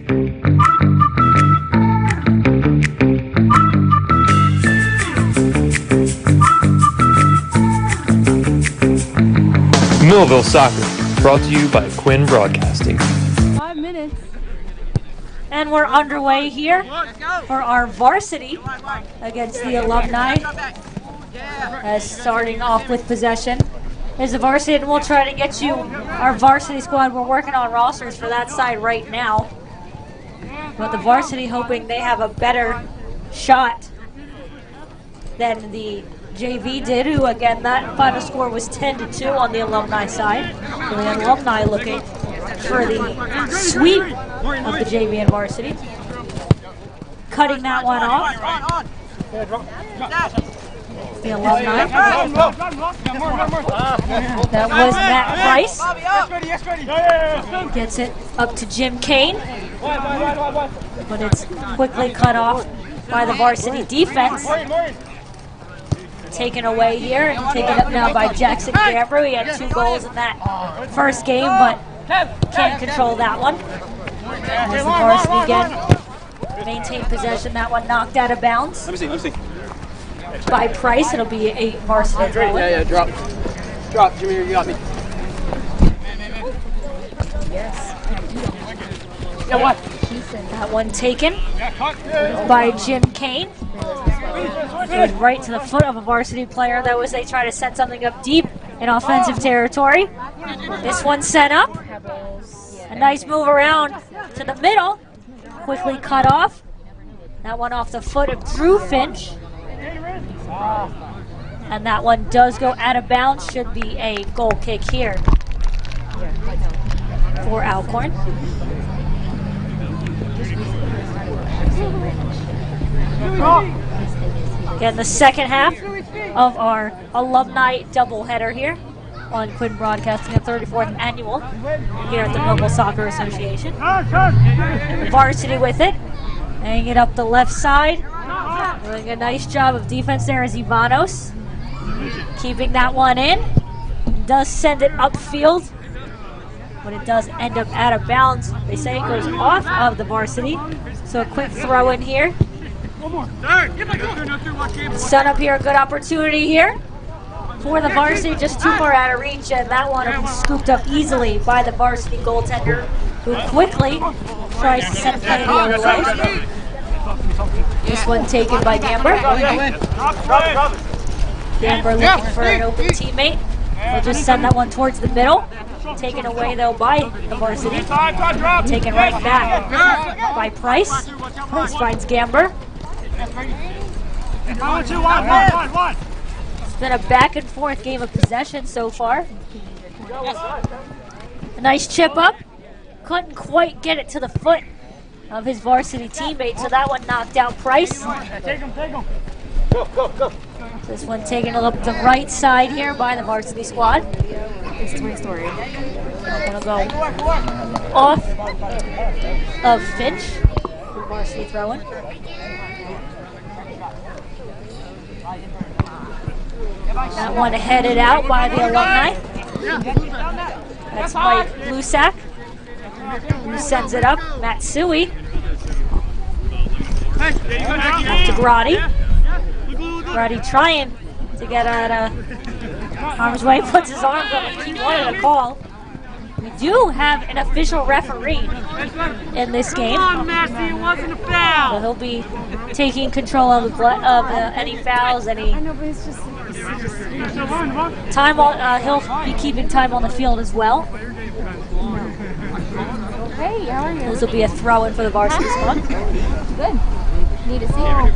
Millville Soccer, brought to you by Quinn Broadcasting. 5 minutes. And we're underway here for our varsity against the Alumni. As starting off with possession is the varsity, and we'll try to get you our varsity squad. We're working on rosters for that side right now. But the varsity hoping they have a better shot than the JV did, who again, that final score was 10-2 on the Alumni side. So the Alumni looking for the sweep of the JV and varsity. Cutting that one off. The Alumni. That was Matt Price. Gets it up to Jim Kane. But it's quickly cut off by the varsity defense. Taken away here and taken up now by Jackson Gamber. He had 2 goals in that first game, but can't control that one. As the varsity again maintain possession. That one knocked out of bounds. Let me see. By Price, it'll be a varsity throw. Yeah, drop. Drop, Jimmy, you got me. Yes. Yeah, what? That one taken by Jim Kane. Goes right to the foot of a varsity player. That was, they try to set something up deep in offensive territory. This one set up. A nice move around to the middle. Quickly cut off. That one off the foot of Drew Finch. And that one does go out of bounds. Should be a goal kick here for Alcorn. Again, the second half of our Alumni doubleheader here on Quinn Broadcasting, the 34th annual here at the Millville Soccer Association. Varsity with it, hanging it up the left side. Doing a nice job of defense there is Ivanos. Keeping that one in. Does send it upfield, but it does end up out of bounds. They say it goes off of the varsity. So a quick throw in here. Set up here, a good opportunity here for the varsity, just too far out of reach, and that one will be scooped up easily by the varsity goaltender, who quickly tries to send play the other way. This one taken by Gamber. Gamber looking for an open teammate. We'll just send that one towards the middle. Taken away though by the varsity. Taken right back by Price. Price finds Gamber. It's been a back and forth game of possession so far. A nice chip up. Couldn't quite get it to the foot of his varsity teammate, so that one knocked out Price. Take him. Go. This one taken up the right side here by the varsity squad. It's Toy Story. Gonna go off of Finch. Varsity throwing. That one headed out by the Alumni. That's Mike Lusak, who sends it up. Matsui. Up to Grotti. Grotti trying to get out of harm's way. Puts his arms up. He wanted a call. We do have an official referee in this game. Come on, Massey, it wasn't a foul. So he'll be taking control of any fouls, any time on. He'll be keeping time on the field as well. Hey, how are you? This will be a throw-in for the varsity squad. Good. Need to see you.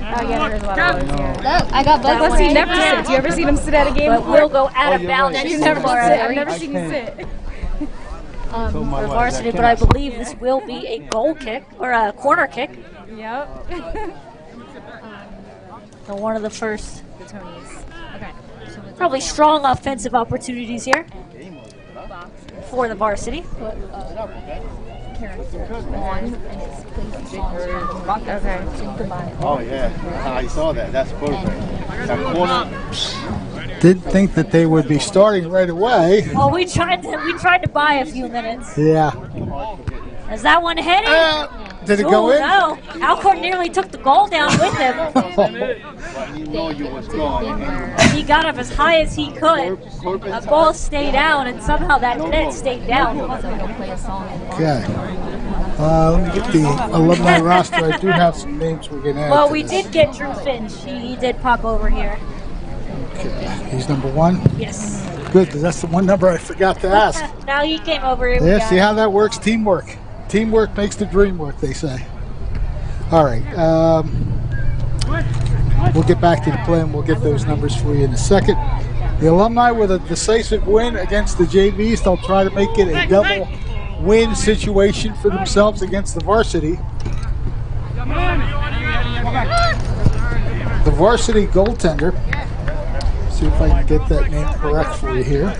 Oh yeah, there's a lot of boys here. Look, I got both. Plus, He never sits. You ever seen him sit at a game? But we'll go out of bounds. You've never sit. I've never seen you sit. For the varsity, but I believe this will be a goal kick or a corner kick. Yep. So one of the first, The Tonys. Okay. probably strong offensive opportunities here for the varsity. Okay. Oh yeah, I saw that. That's perfect. That corner. Didn't think that they would be starting right away. Well, we tried to buy a few minutes. Yeah. Is that one hit it? Did it go in? No. Alcorn nearly took the goal down with him. He got up as high as he could. The ball stayed down, and somehow that net stayed down. Okay. Let me get the alumni roster. I do have some names we're going to add. Well, to we this. did get Drew Finch. He did pop over here. Okay. He's number 1? Yes. Good, because that's the one number I forgot to ask. Now he came over here. Yeah, see how that works? Teamwork. Teamwork makes the dream work, they say. All right. We'll get back to the play and we'll get those numbers for you in a second. The Alumni with a decisive win against the JVs. They'll try to make it a double win situation for themselves against the Varsity. The Varsity goaltender. See if I can get that name correct for you here.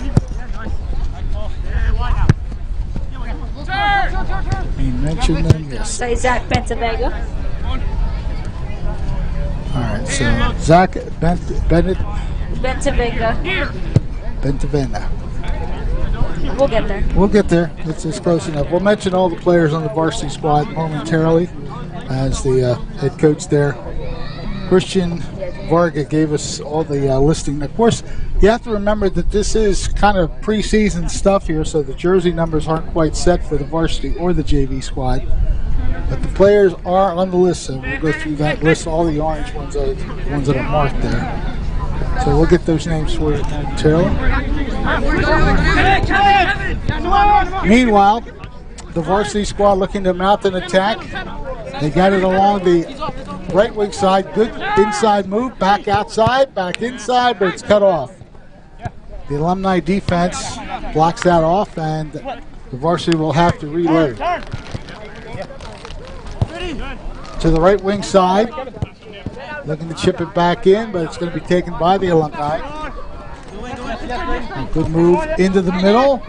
You mentioned them, yes. Say Zach Bentavega. All right, so Zach Bentavega. We'll get there. We'll get there. It's close enough. We'll mention all the players on the varsity squad momentarily as the head coach there. Christian Varga gave us all the listing. Of course, you have to remember that this is kind of preseason stuff here, so the jersey numbers aren't quite set for the varsity or the JV squad. But the players are on the list, so we'll go through that list. All the orange ones are the ones that are marked there. So we'll get those names for you momentarily. Meanwhile, the varsity squad looking to mount an attack. They got it along the right wing side. Good inside move. Back outside, back inside, but it's cut off. The Alumni defense blocks that off, and the varsity will have to reload. To the right wing side. Looking to chip it back in, but it's going to be taken by the Alumni. Good move into the middle.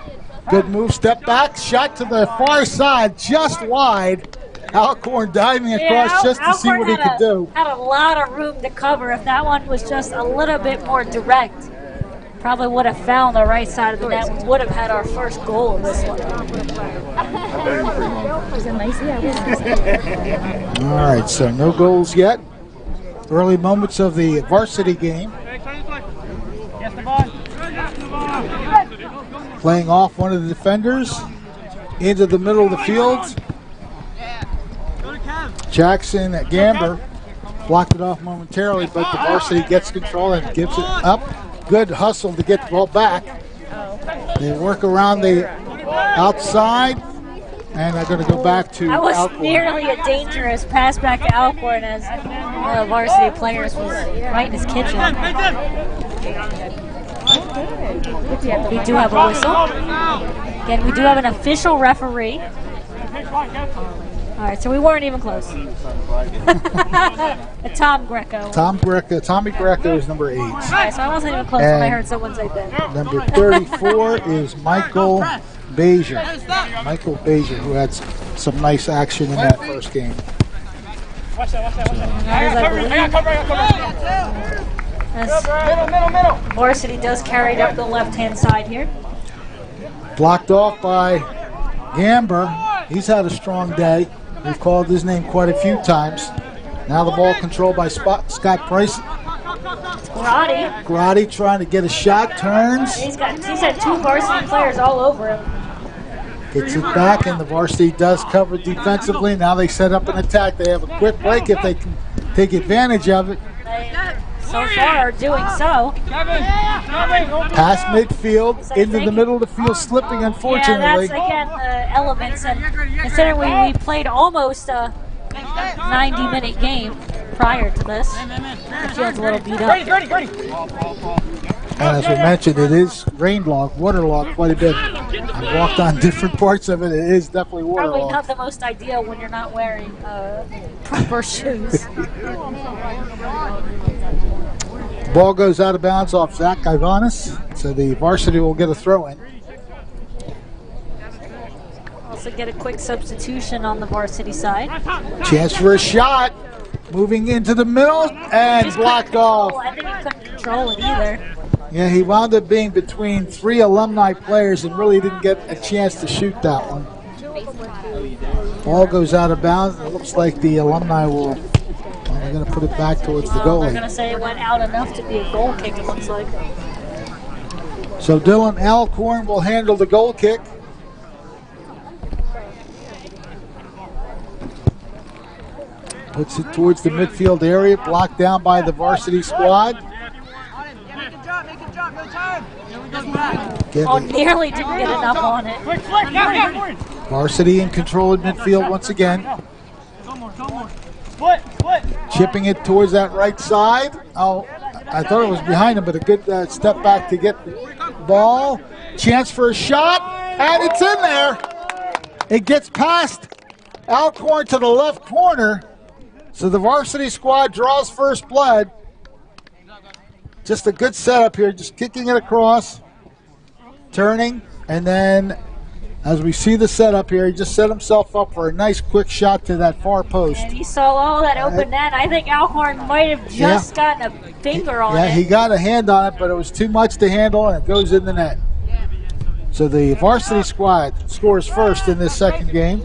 Good move, step back, shot to the far side, just wide. Alcorn diving across just to see what he could do. Had a lot of room to cover. If that one was just a little bit more direct, probably would have found the right side of the net. We would have had our first goal in this one. All right, so no goals yet. Early moments of the varsity game. Playing off one of the defenders into the middle of the field. Jackson Gamber blocked it off momentarily, but the varsity gets control and gives it up. Good hustle to get the ball back. They work around the outside, and they're going to go back to That was Alcorn. nearly a dangerous pass back to Alcorn as one of the varsity players was right in his kitchen. We do have a whistle. Again, we do have an official referee. All right, so we weren't even close. Tom Greco. Tommy Greco is number 8. All right, so I wasn't even close when I heard someone say that. Number 34 is Michael Bezier. Michael Bezier, who had some nice action in that first game. Varsity does carry it up the left-hand side here. Blocked off by Gamber. He's had a strong day. We've called his name quite a few times. Now the ball controlled by Scott Price. Grotti trying to get a shot, turns. He's had 2 varsity players all over him. Gets it back, and the varsity does cover defensively. Now they set up an attack. They have a quick break if they can take advantage of it. They so far are doing so. Past midfield, into the middle of the field, slipping unfortunately. Yeah, that's again the elements. And considering we played almost a 90-minute game prior to this, the field's a little beat up. And as we mentioned, it is waterlogged quite a bit. I've walked on different parts of it. It is definitely Probably waterlogged. not the most ideal when you're not wearing proper shoes. Ball goes out of bounds off Zach Ivanis, so the varsity will get a throw in. Also get a quick substitution on the varsity side. Chance for a shot. Moving into the middle and blocked off. I think he couldn't control it either. Yeah, he wound up being between 3 Alumni players and really didn't get a chance to shoot that one. Ball goes out of bounds. It looks like the Alumni will, they're going to put it back towards the They're going goalie. to say it went out enough to be a goal kick, it looks like. So Dylan Alcorn will handle the goal kick. Puts it towards the midfield area, blocked down by the varsity squad. Oh, nearly didn't get enough on it. Varsity in control of midfield once again. Chipping it towards that right side. Oh, I thought it was behind him, but a good step back to get the ball. Chance for a shot, and it's in there. It gets past Alcorn to the left corner. So the varsity squad draws first blood. Just a good setup here, just kicking it across, turning, and then as we see the setup here, he just set himself up for a nice quick shot to that far post. And he saw all that open net. I think Alcorn might have just gotten a finger on it. Yeah, he got a hand on it, but it was too much to handle, and it goes in the net. So the varsity squad scores first in this second game.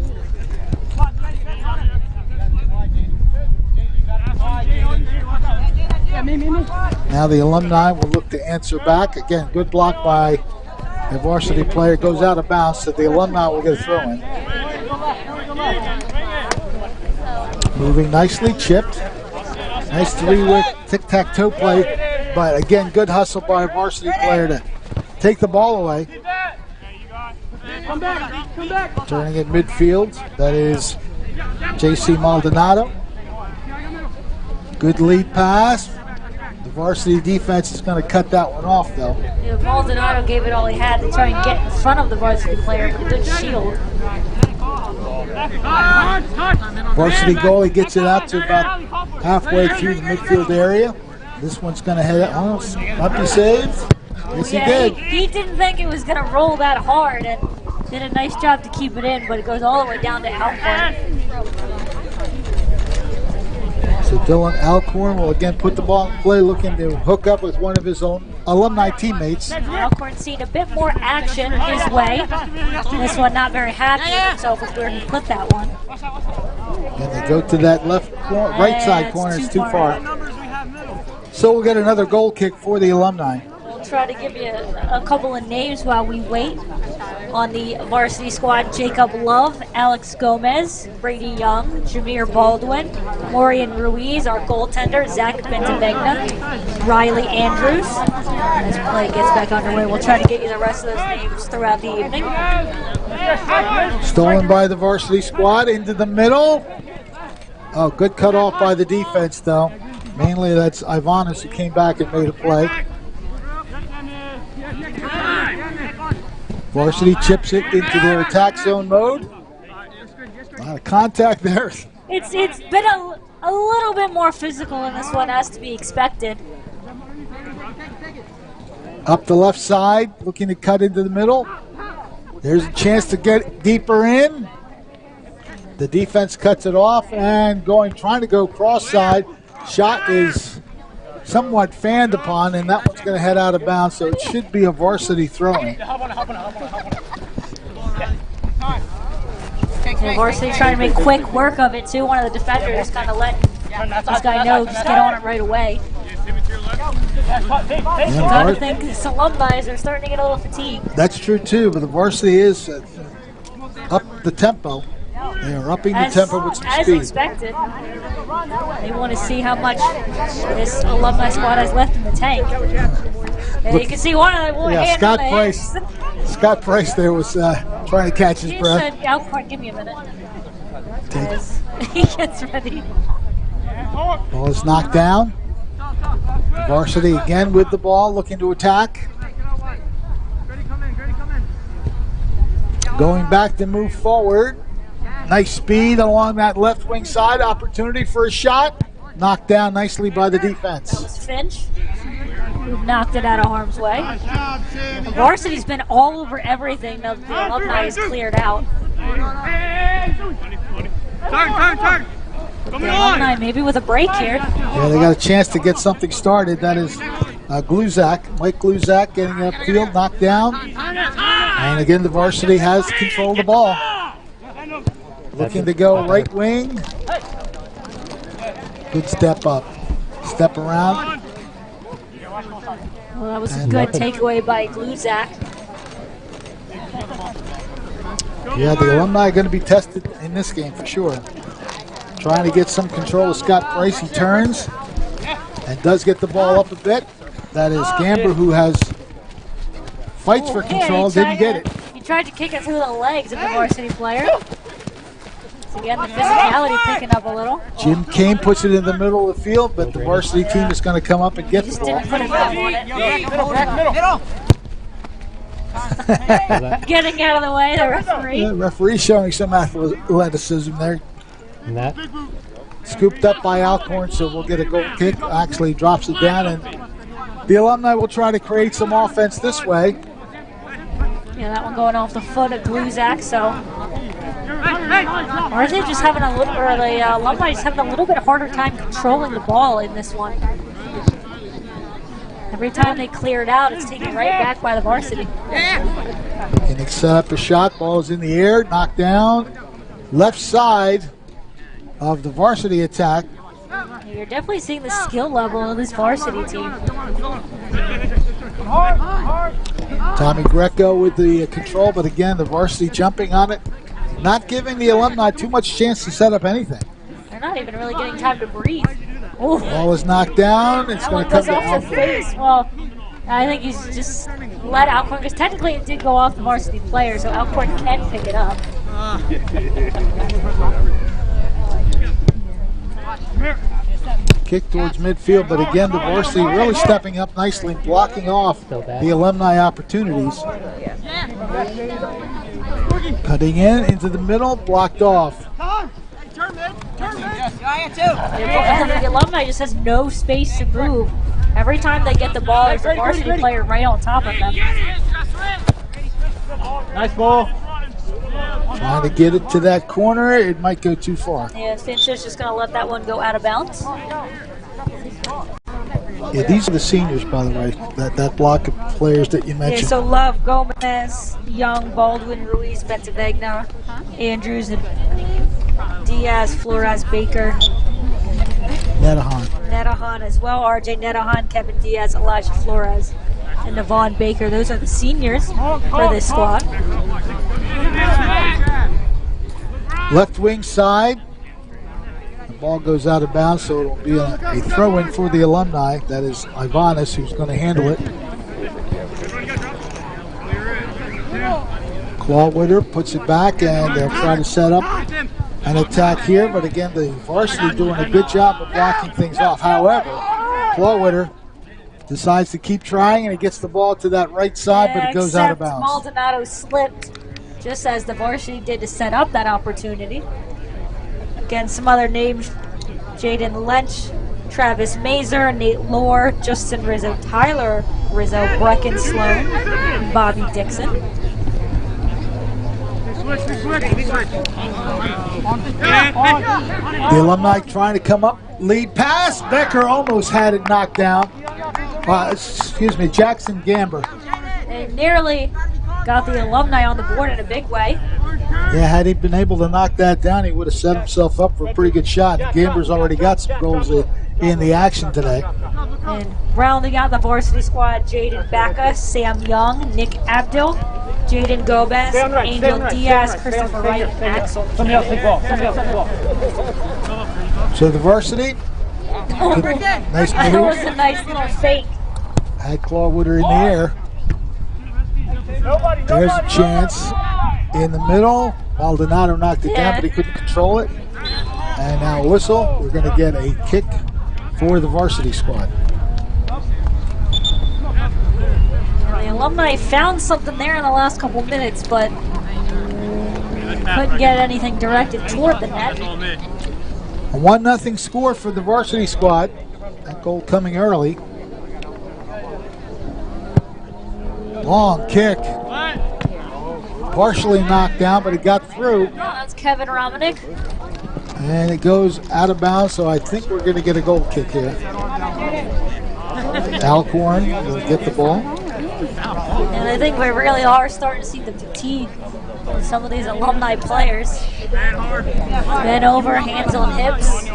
Now the Alumni will look to answer back. Again, good block by the varsity player. Goes out of bounds, so the Alumni will get a throw in. Moving nicely, chipped. Nice three-wick tic-tac-toe play. But again, good hustle by a varsity player to take the ball away. Turning at midfield, that is J.C. Maldonado. Good lead pass. The varsity defense is going to cut that one off, though. Yeah, Maldonado gave it all he had to try and get in front of the varsity player, but a good shield. Varsity goalie gets it out to about halfway through the midfield area. This one's going to head out. Oh, might be saved. Yes, he did. He didn't think it was going to roll that hard and did a nice job to keep it in, but it goes all the way down to Alcorn. So Dylan Alcorn will again put the ball in play, looking to hook up with one of his own Alumni teammates. Alcorn seen a bit more action his way. This one not very happy with himself with where he put that one. And they go to that right side corner. It's too far. So we'll get another goal kick for the Alumni. We'll try to give you a couple of names while we wait. On the varsity squad, Jacob Love, Alex Gomez, Brady Young, Jameer Baldwin, Morian Ruiz, our goaltender, Zach Bentavegna, Riley Andrews. As play gets back underway, we'll try to get you the rest of those names throughout the evening. Stolen by the varsity squad into the middle. Oh, good cut off by the defense, though. Mainly that's Ivanis who came back and made a play. Varsity chips it into their attack zone mode. A lot of contact there. It's been a little bit more physical in this one, as to be expected. Up the left side, looking to cut into the middle. There's a chance to get deeper in. The defense cuts it off and trying to go cross side. Shot is somewhat fanned upon, and that one's going to head out of bounds, so it should be a varsity throw-in. Varsity trying to make quick work of it too. One of the defenders kind of letting this guy know, just get on it right away. I think the alumni are starting to get a little fatigued. That's true too, but the varsity is up the tempo. They are upping the tempo with some as speed. Expected. They want to see how much this alumni squad has left in the tank. And you can see one of them hand Scott on the Price. head. Scott Price there was trying to catch his He breath. said, Alcorn, give me a minute. As he gets ready. Ball is knocked down. Varsity again with the ball, looking to attack. Going back to move forward. Nice speed along that left wing side. Opportunity for a shot. Knocked down nicely by the defense. It's Finch, who knocked it out of harm's way. The varsity's been all over everything now that the alumni is cleared out. Turn. The alumni maybe with a break here. Yeah, they got a chance to get something started. That is Gluzak, Mike Gluzak getting upfield, knocked down. And again, the varsity has control of the ball. Looking to go right wing. Good step up. Step around. Well, that was a good takeaway by Gluzak. Yeah, the Alumni are going to be tested in this game for sure. Trying to get some control of Scott Price. He turns and does get the ball up a bit. That is Gamber, who fights for control, didn't get it. He tried to kick it through the legs of the varsity player. So again, the physicality picking up a little. Jim Kane puts it in the middle of the field, but the varsity team is going to come up and get the ball. Didn't put a thumb on it. Getting out of the way, the referee. The referee showing some athleticism there. And that Scooped up by Alcorn, so we'll get a goal kick. Actually drops it down, and the Alumni will try to create some offense this way. Yeah, that one going off the foot of Gluzak, so. Or are they just having a little, or the Alumni just having a little bit harder time controlling the ball in this one? Every time they clear it out, it's taken right back by the varsity. Getting set up a shot, ball is in the air, knocked down. Left side of the varsity attack. You're definitely seeing the skill level of this varsity team. Tommy Greco with the control, but again, the varsity jumping on it. Not giving the Alumni too much chance to set up anything. They're not even really getting time to breathe. Ooh. Ball is knocked down. It's going to come off the face. Well, I think he's just let Alcorn, because technically it did go off the varsity player, so Alcorn can pick it up. Kick towards midfield, but again, the varsity really stepping up nicely, blocking off the Alumni opportunities. Cutting into the middle, blocked off. The Alumni just has no space to move. Every time they get the ball, there's a varsity player right on top of them. Nice ball. Trying to get it to that corner, it might go too far. Yeah, Finch's just going to let that one go out of bounds. Yeah, these are the seniors, by the way, that block of players that you mentioned. Yeah, so Love, Gomez, Young, Baldwin, Ruiz, Bentavegna, Andrews, and Diaz, Flores, Baker. Netahan as well. RJ Netahan, Kevin Diaz, Elijah Flores, and Navon Baker. Those are the seniors for this squad. Left wing side. The ball goes out of bounds, so it'll be a throw-in for the Alumni. That is Ivanis who's going to handle it. Clawwitter puts it back, and they'll try to set up an attack here, but again, the varsity doing a good job of blocking things off. However, Clawwitter decides to keep trying, and he gets the ball to that right side, but it goes out of bounds. Maldonado slipped just as the varsity did to set up that opportunity. Again, some other names: Jaden Lynch, Travis Mazer, Nate Lohr, Justin Rizzo, Tyler Rizzo, Brecken Sloan, and Bobby Dixon. The Alumni trying to come up, lead pass. Becker almost had it knocked down. Jackson Gamber. They nearly got the Alumni on the board in a big way. Yeah, had he been able to knock that down, he would have set himself up for a pretty good shot. Gamber's already got some goals in the action today. And rounding out the varsity squad: Jaden Bacca, Sam Young, Nick Abdil, Jaden Gomez, Angel Diaz, Christopher Wright, and Axel. Somebody else take ball. So the varsity, nice That was move. a nice little fake. Had Clawwitter in the air. There's a chance in the middle. Maldonado knocked it down, but he couldn't control it. And now a whistle. We're going to get a kick for the varsity squad. The Alumni found something there in the last couple minutes, but couldn't get anything directed toward the net. A 1-0 score for the varsity squad. That goal coming early. Long kick. Partially knocked down, but it got through. That's Kevin Romanek. And it goes out of bounds, so I think we're going to get a goal kick here. Alcorn will get the ball. And I think we really are starting to see the fatigue of some of these alumni players. Bent over, hands on hips.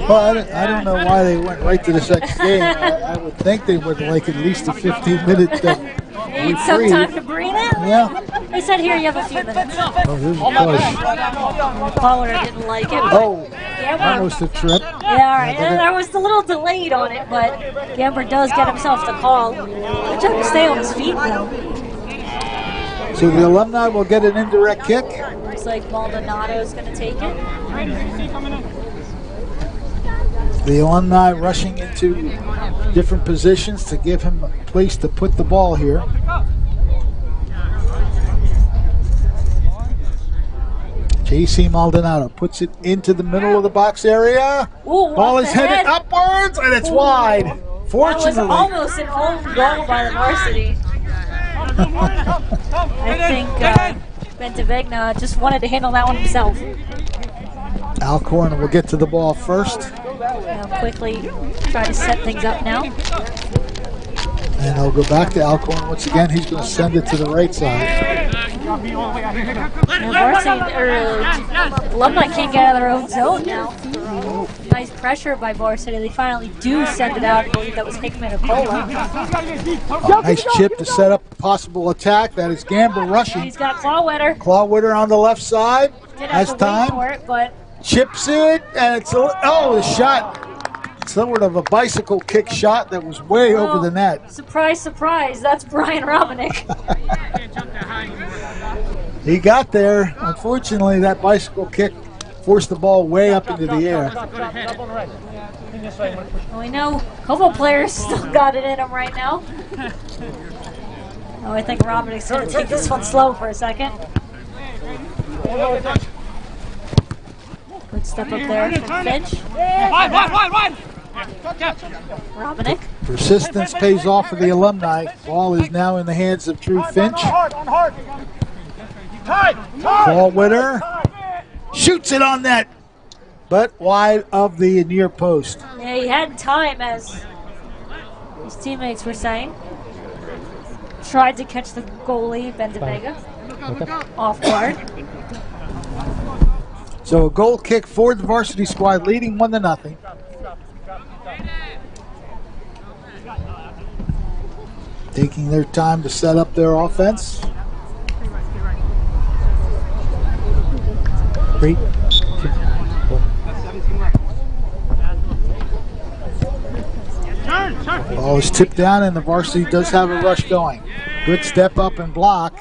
Well, I don't know why they went right to the second game. I would think they would like at least a 15-minute Need some time to breathe in? Yeah. They said here you have a few minutes. Oh, here's a push. Pollard didn't like it. Oh, Gamber. almost a trip. Yeah, all right. And there was a little delayed on it, but Gamber does get himself the call. Good job to stay on his feet, though. So the Alumni will get an indirect kick. Looks like Maldonado's going to take it. The Alumni rushing into different positions to give him a place to put the ball here. J.C. Maldonado puts it into the middle of the box area. Ooh, ball is headed upwards, and it's wide. Fortunately. That was almost an own goal by the Varsity. I think Bentavegna just wanted to handle that one himself. Alcorn will get to the ball first. Now quickly try to set things up now. And they'll go back to Alcorn once again. He's going to send it to the right side. Varsity, Alumni can't get out of their own zone now. Nice pressure by Varsity. They finally do send it out. I believe that was Hickman or Cola. Nice chip to set up a possible attack. That is Gamber rushing. He's got Clawwetter. Clawwetter on the left side. Has time. For it, but chips it, and it's the shot. Somewhat of a bicycle kick shot that was way over the net. Surprise, surprise. That's Brian Robinick. He got there. Unfortunately, that bicycle kick forced the ball way up into the air. Well, we know a couple players still got it in them right now. Oh, I think Robinick's going to take this one slow for a second. Good step up there from Finch. Wide. Robinick. Persistence pays off for the Alumni. Ball is now in the hands of Drew Finch. Ball winner. Shoots it on net, but wide of the near post. Yeah, he had time, as his teammates were saying. Tried to catch the goalie, Bentavega. Off guard. So a goal kick for the Varsity squad, leading 1-0. Taking their time to set up their offense. Great. Ball is tipped down, and the Varsity does have a rush going. Good step up and block.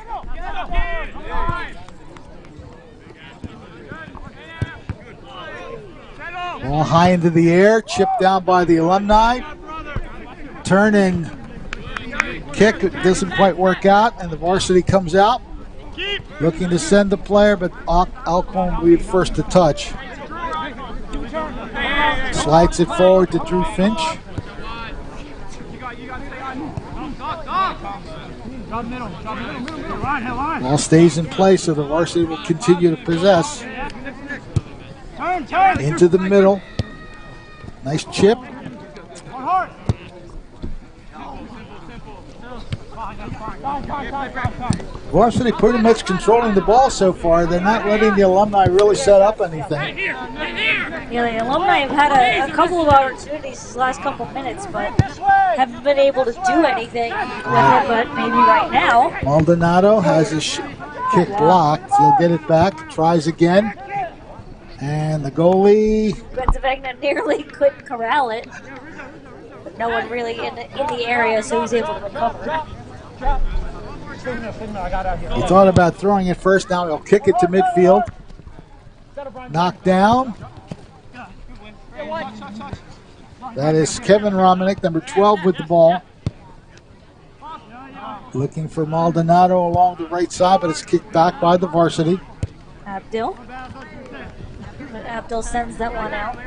Ball high into the air, chipped down by the Alumni. Turn and kick, it doesn't quite work out, and the Varsity comes out. Looking to send the player, but Alcorn will be first to touch. Slides it forward to Drew Finch. Ball stays in play, so the Varsity will continue to possess. Into the middle. Nice chip. Varsity pretty much controlling the ball so far. They're not letting the Alumni really set up anything. Yeah, the Alumni have had a couple of opportunities these last couple minutes, but haven't been able to do anything with it, but maybe right now. Maldonado has his kick blocked. He'll get it back, tries again. And the goalie. Bentavegna nearly couldn't corral it, but no one really in the area, so he's able to recover. He thought about throwing it first. Now he'll kick it to midfield. Knocked down. That is Kevin Romanek, number 12 with the ball. Looking for Maldonado along the right side, but it's kicked back by the Varsity. Abdil. But Abdil sends that one out.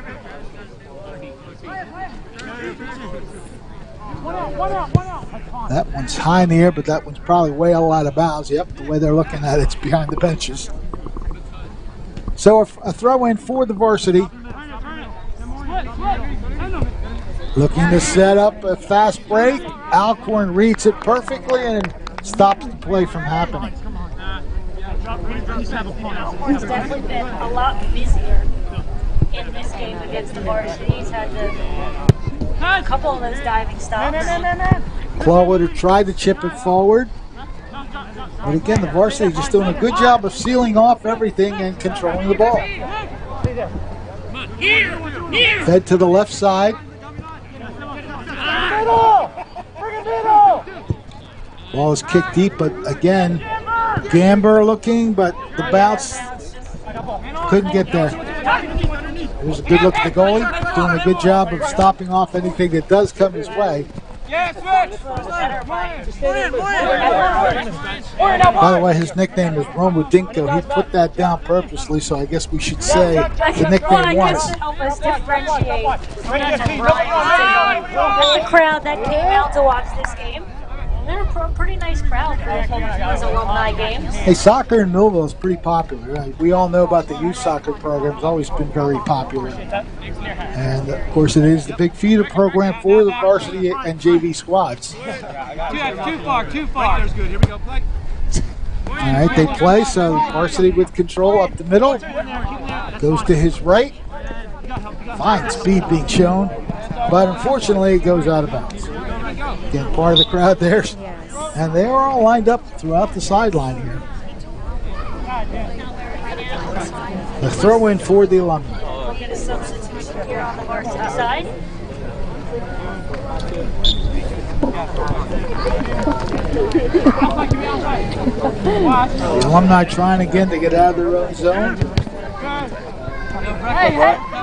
That one's high in the air, but that one's probably way out of bounds. Yep, the way they're looking at it's behind the benches. So a throw in for the Varsity. Looking to set up a fast break. Alcorn reads it perfectly and stops the play from happening. He's definitely been a lot busier in this game against the Varsity. He's had a couple of those diving stops. Clawwater tried to chip it forward. But again, the Varsity just doing a good job of sealing off everything and controlling the ball. Fed to the left side. Ball is kicked deep, but again, Gamber looking, but the bounce couldn't get there. Here's a good look at the goalie, doing a good job of stopping off anything that does come his way. By the way, his nickname is Romudinko. He put that down purposely, so I guess we should say the nickname once. Almost differentiate the crowd that came out to watch this game. They're a pretty nice crowd for these alumni games. Hey, soccer in Millville is pretty popular. Right? We all know about the youth soccer program. It's always been very popular. And, of course, it is the big feeder program for the varsity and JV squads. Too far. There's good. Here we go. Play. All right, they play, so varsity with control up the middle. Goes to his right. Fine speed being shown, but unfortunately it goes out of bounds. Again, part of the crowd there, and they are all lined up throughout the sideline here. The throw in for the Alumni. We'll get a substitution here on the varsity side. The Alumni trying again to get out of their own zone.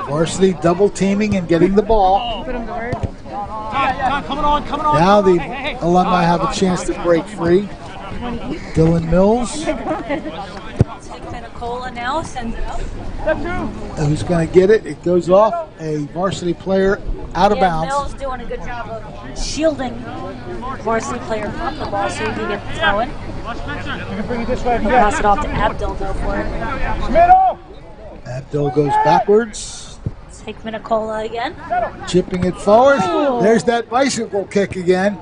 Varsity double teaming and getting the ball. Now the Alumni have a chance to break free. Dylan Mills. Cola now sends it up. Who's going to get it? It goes off a varsity player out of bounds. Mills doing a good job of shielding the varsity player from the ball so he can get the throw in. He'll pass it off to Abdul though for it. Abdul goes backwards. Take Minicola again. Chipping it forward. There's that bicycle kick again.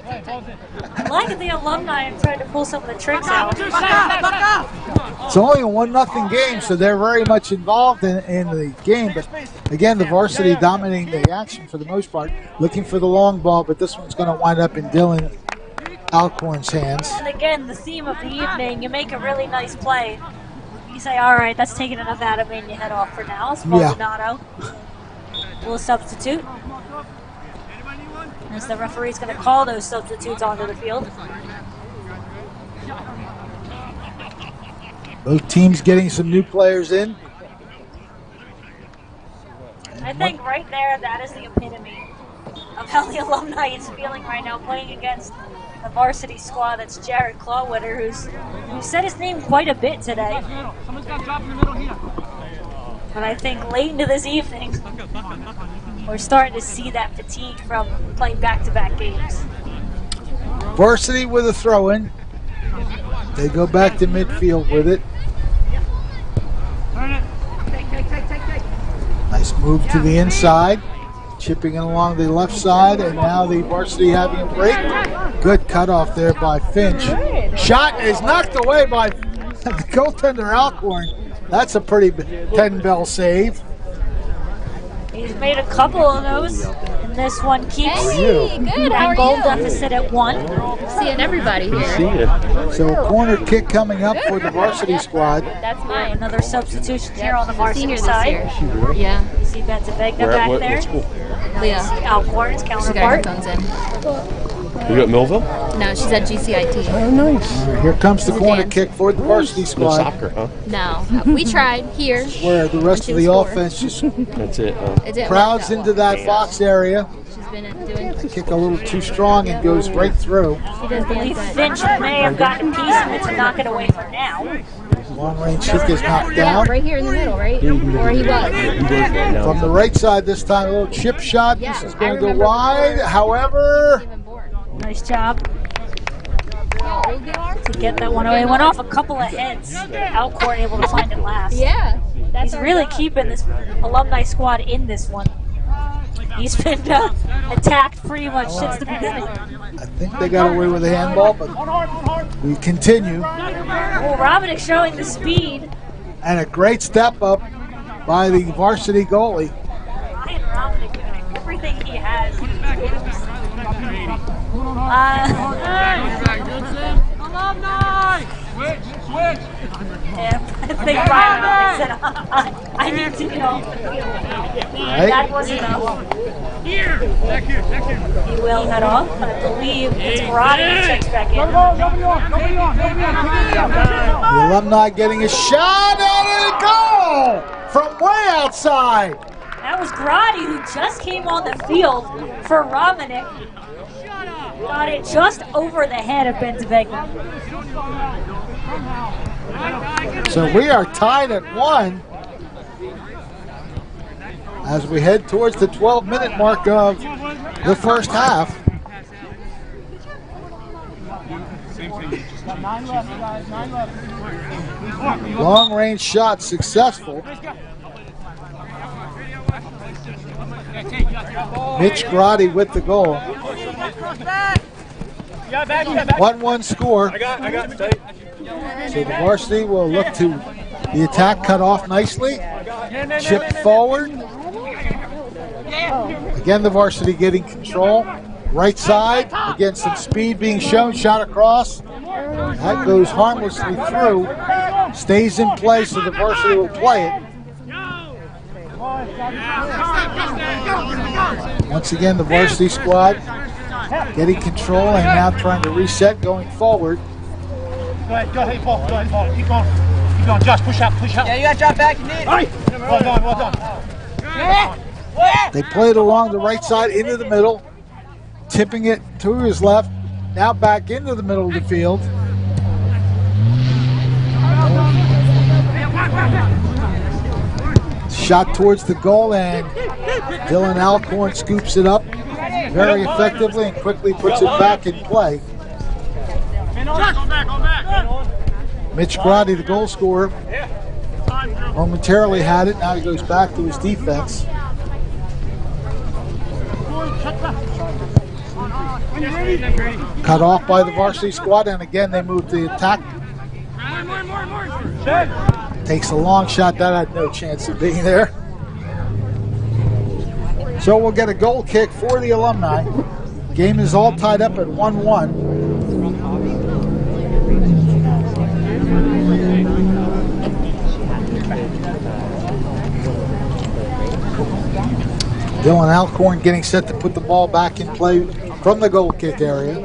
I like the Alumni and trying to pull some of the tricks out. It's only a 1-0 game, so they're very much involved in the game. But again, the varsity dominating the action for the most part, looking for the long ball, but this one's going to wind up in Dylan Alcorn's hands. And again, the theme of the evening, you make a really nice play. You say, all right, that's taking enough out of me, and you head off for now. It's Maldonado. Will substitute. As the referee's going to call those substitutes onto the field. Both teams getting some new players in. I think right there, that is the epitome of how the Alumni is feeling right now, playing against the varsity squad. That's Jared Clawwater, who said his name quite a bit today. But I think late into this evening, we're starting to see that fatigue from playing back-to-back games. Varsity with a throw-in. They go back to midfield with it. Nice move to the inside. Chipping it along the left side, and now the varsity having a break. Good cutoff there by Finch. Shot is knocked away by the goaltender Alcorn. That's a pretty 10-bell save. He's made a couple of those, and this one keeps Good, how that are goal you? deficit at 1. Seeing everybody here. See it. So a corner kick coming up for the varsity squad. That's mine. Another substitution here on the varsity Senior this side. year. Yeah. You see Benzabegna back there. What school? Leah. Alcorn's She got counterpart. her phones in. You got Millville? No, she's at GCIT. Oh, nice. Here comes the corner dance. kick for the varsity No squad, soccer, huh? No. We tried here. where the rest of the offense just That's it, huh? It didn't crowds work into that box area. She's been doing. Kick a little too strong and goes right through. I believe Finch may have gotten a piece of it to knock it away for now. Long range kick is knocked Yeah, down. right here in the middle, right? Or he was. From the right side this time, a little chip shot. Yeah, This is I going to go remember wide. before. However, Even born. Nice job to get that one away. Went off a couple of heads. Alcorn able to find it last. Yeah. That's He's really keeping this Alumni squad in this one. He's been attacked pretty much since the beginning. I think they got away with a handball, but we continue. Well, Robinick showing the speed. And a great step up by the varsity goalie. Ryan Robinick doing everything he has. Alumni! Switch! Yeah, I think Ryan Robinick said, I need to go. Right. That was enough. Here! Back here! He will head off. I believe it's Karate who checks back in. Nobody on! The Alumni getting a shot and a goal from way outside. That was Grotti who just came on the field for Robinick. Got it just over the head of Benzavegna. So we are tied at 1 as we head towards the 12-minute mark of the first half. Long-range shot successful. Mitch Grotti with the goal. 1-1 score. I got it. So the varsity will look to the attack cut off nicely. Chip forward. Again, the varsity getting control. Right side, again, some speed being shown, shot across. That goes harmlessly through. Stays in play, so the varsity will play it. Once again, the varsity squad getting control and now trying to reset going forward. Go ahead, Paul. Keep going. Josh, push up. Yeah, you got to drop back. You need it. Well done. They played along the right side into the middle, tipping it to his left, now back into the middle of the field. Shot towards the goal, and Dylan Alcorn scoops it up very effectively and quickly puts it back in play. Mitch Grotti, the goal scorer, momentarily had it. Now he goes back to his defense. Cut off by the varsity squad, and again they move the attack. Takes a long shot. That had no chance of being there. So we'll get a goal kick for the Alumni. Game is all tied up at 1-1. Dylan Alcorn getting set to put the ball back in play from the goal kick area.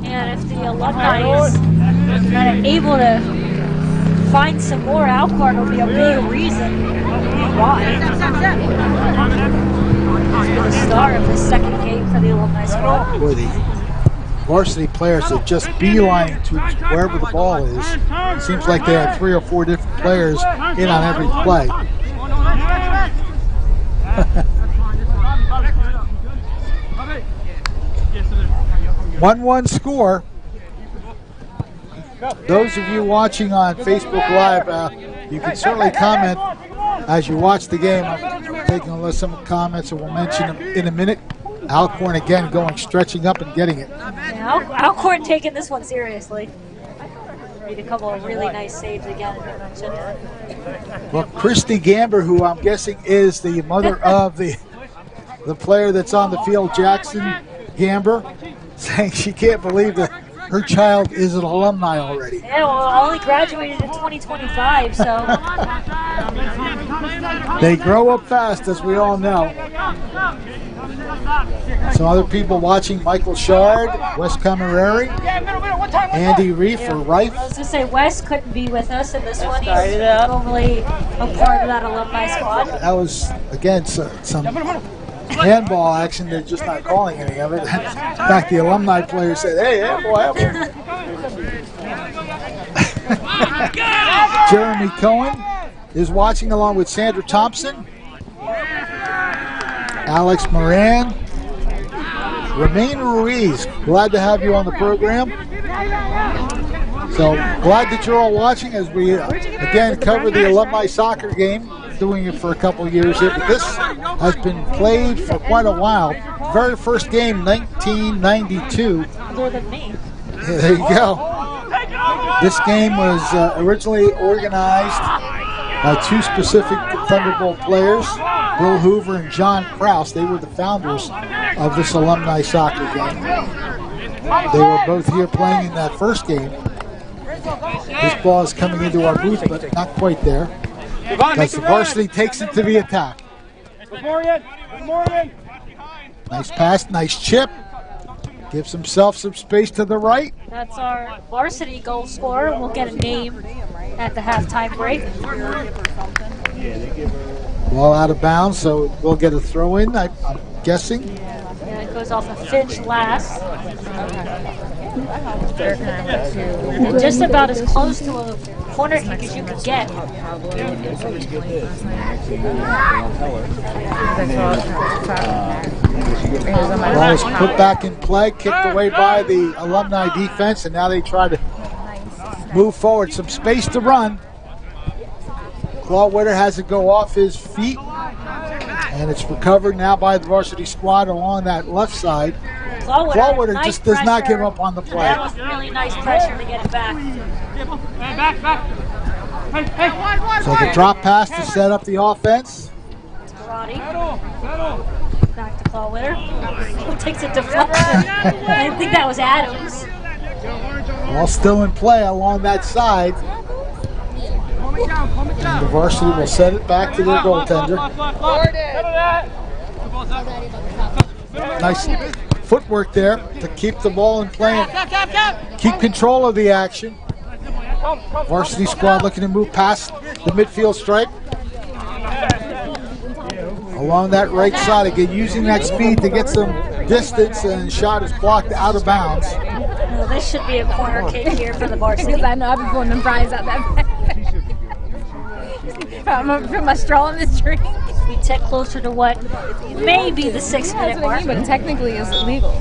And if the Alumni is kind of able to find some more, Alcorn will be a big reason why. It's been the start of the second game for the Alumni squad. Boy, the varsity players are just beelining to wherever the ball is. It seems like they have 3 or 4 different players in on every play. 1-1 score. Those of you watching on Facebook Live, you can certainly comment as you watch the game. I'm taking a look at some comments and we'll mention them in a minute. Alcorn again stretching up and getting it. Yeah, Alcorn taking this one seriously. Made a couple of really nice saves again, as I mentioned. Well, Christy Gamber, who I'm guessing is the mother of the player that's on the field, Jackson Gamber, saying she can't believe that her child is an alumni already. Yeah, well, only graduated in 2025, so. They grow up fast, as we all know. Some other people watching: Michael Shard, Wes Camerari, Andy Reef or Rife. I was going to say, Wes couldn't be with us in this one. He's normally a part of that alumni squad. That was, again, some handball action. They're just not calling any of it. In fact, the alumni players said, "Hey, handball." Jeremy Cohen is watching along with Sandra Thompson, Alex Moran, Romain Ruiz. Glad to have you on the program. So glad that you're all watching as we again cover the alumni soccer game doing it for a couple of years here, but this has been played for quite a while. Very first game, 1992. Older than me. Yeah, there you go. This game was originally organized by two specific Thunderbolt players, Bill Hoover and John Krause. They were the founders of this alumni soccer game. They were both here playing in that first game. This ball is coming into our booth, but not quite there. As the varsity takes it to the attack. Nice pass, nice chip. Gives himself some space to the right. That's our varsity goal scorer. We'll get a name at the halftime break. Ball out of bounds, so we'll get a throw in, I'm guessing. And it goes off of Finch last. And just about as close to a corner kick as you could get. Ball is put back in play, kicked away by the Alumni defense, and now they try to move forward. Some space to run. Claude Witter has it go off his feet, and it's recovered now by the varsity squad along that left side. Claude Witter nice just does not pressure. give up on the play. That was really nice pressure to get it back. So the drop pass to set up the offense. Karate. Back to Claude Witter. Takes a deflection. I think that was Adams. Ball still in play along that side. And the varsity will set it back to their goaltender. Nice footwork there to keep the ball in play and keep control of the action. Varsity squad looking to move past the midfield stripe. Along that right side again, using that speed to get some distance, and shot is blocked out of bounds. Well, this should be a corner kick here for the varsity. Because I know I've been pulling them fries out that I'm gonna put my straw in this drink. We tick closer to what may be the 6 minute That's what I mark. mean, but technically it's illegal.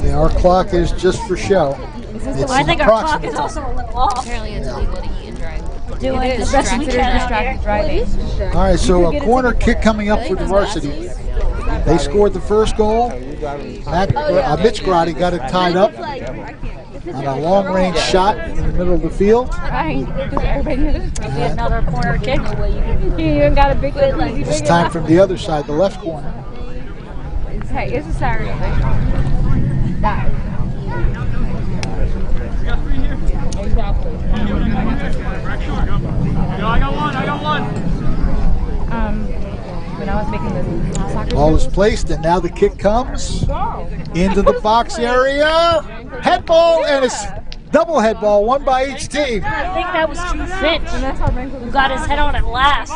Yeah, our clock is just for show. It's I think an our clock is approximate. also a little off. Apparently it's illegal to eat and drive. Doing It the is best we considered can out distracted here. driving. All right, so a corner kick coming up for the varsity. They scored the first gool. Mitch Grotti got it tied up on a long-range shot in the middle of the field. Maybe another corner kick. You even got a big one. This time from the other side, the left corner. Hey, it's a Saturday. I got one. When I was making the soccer Ball is placed, and now the kick comes into the box area. Head ball, and it's double head ball, one by each team. I think that was Drew Finch, who got his head on it last.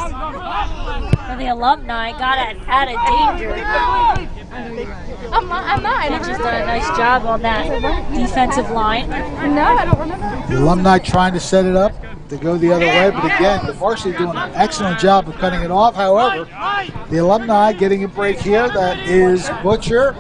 And the Alumni got it out of danger. I'm not. Finch has done a nice job on that defensive line. No, I don't remember. The Alumni trying to set it up to go the other way, but again, the varsity doing an excellent job of cutting it off. However, the Alumni getting a break here. That is Butcher.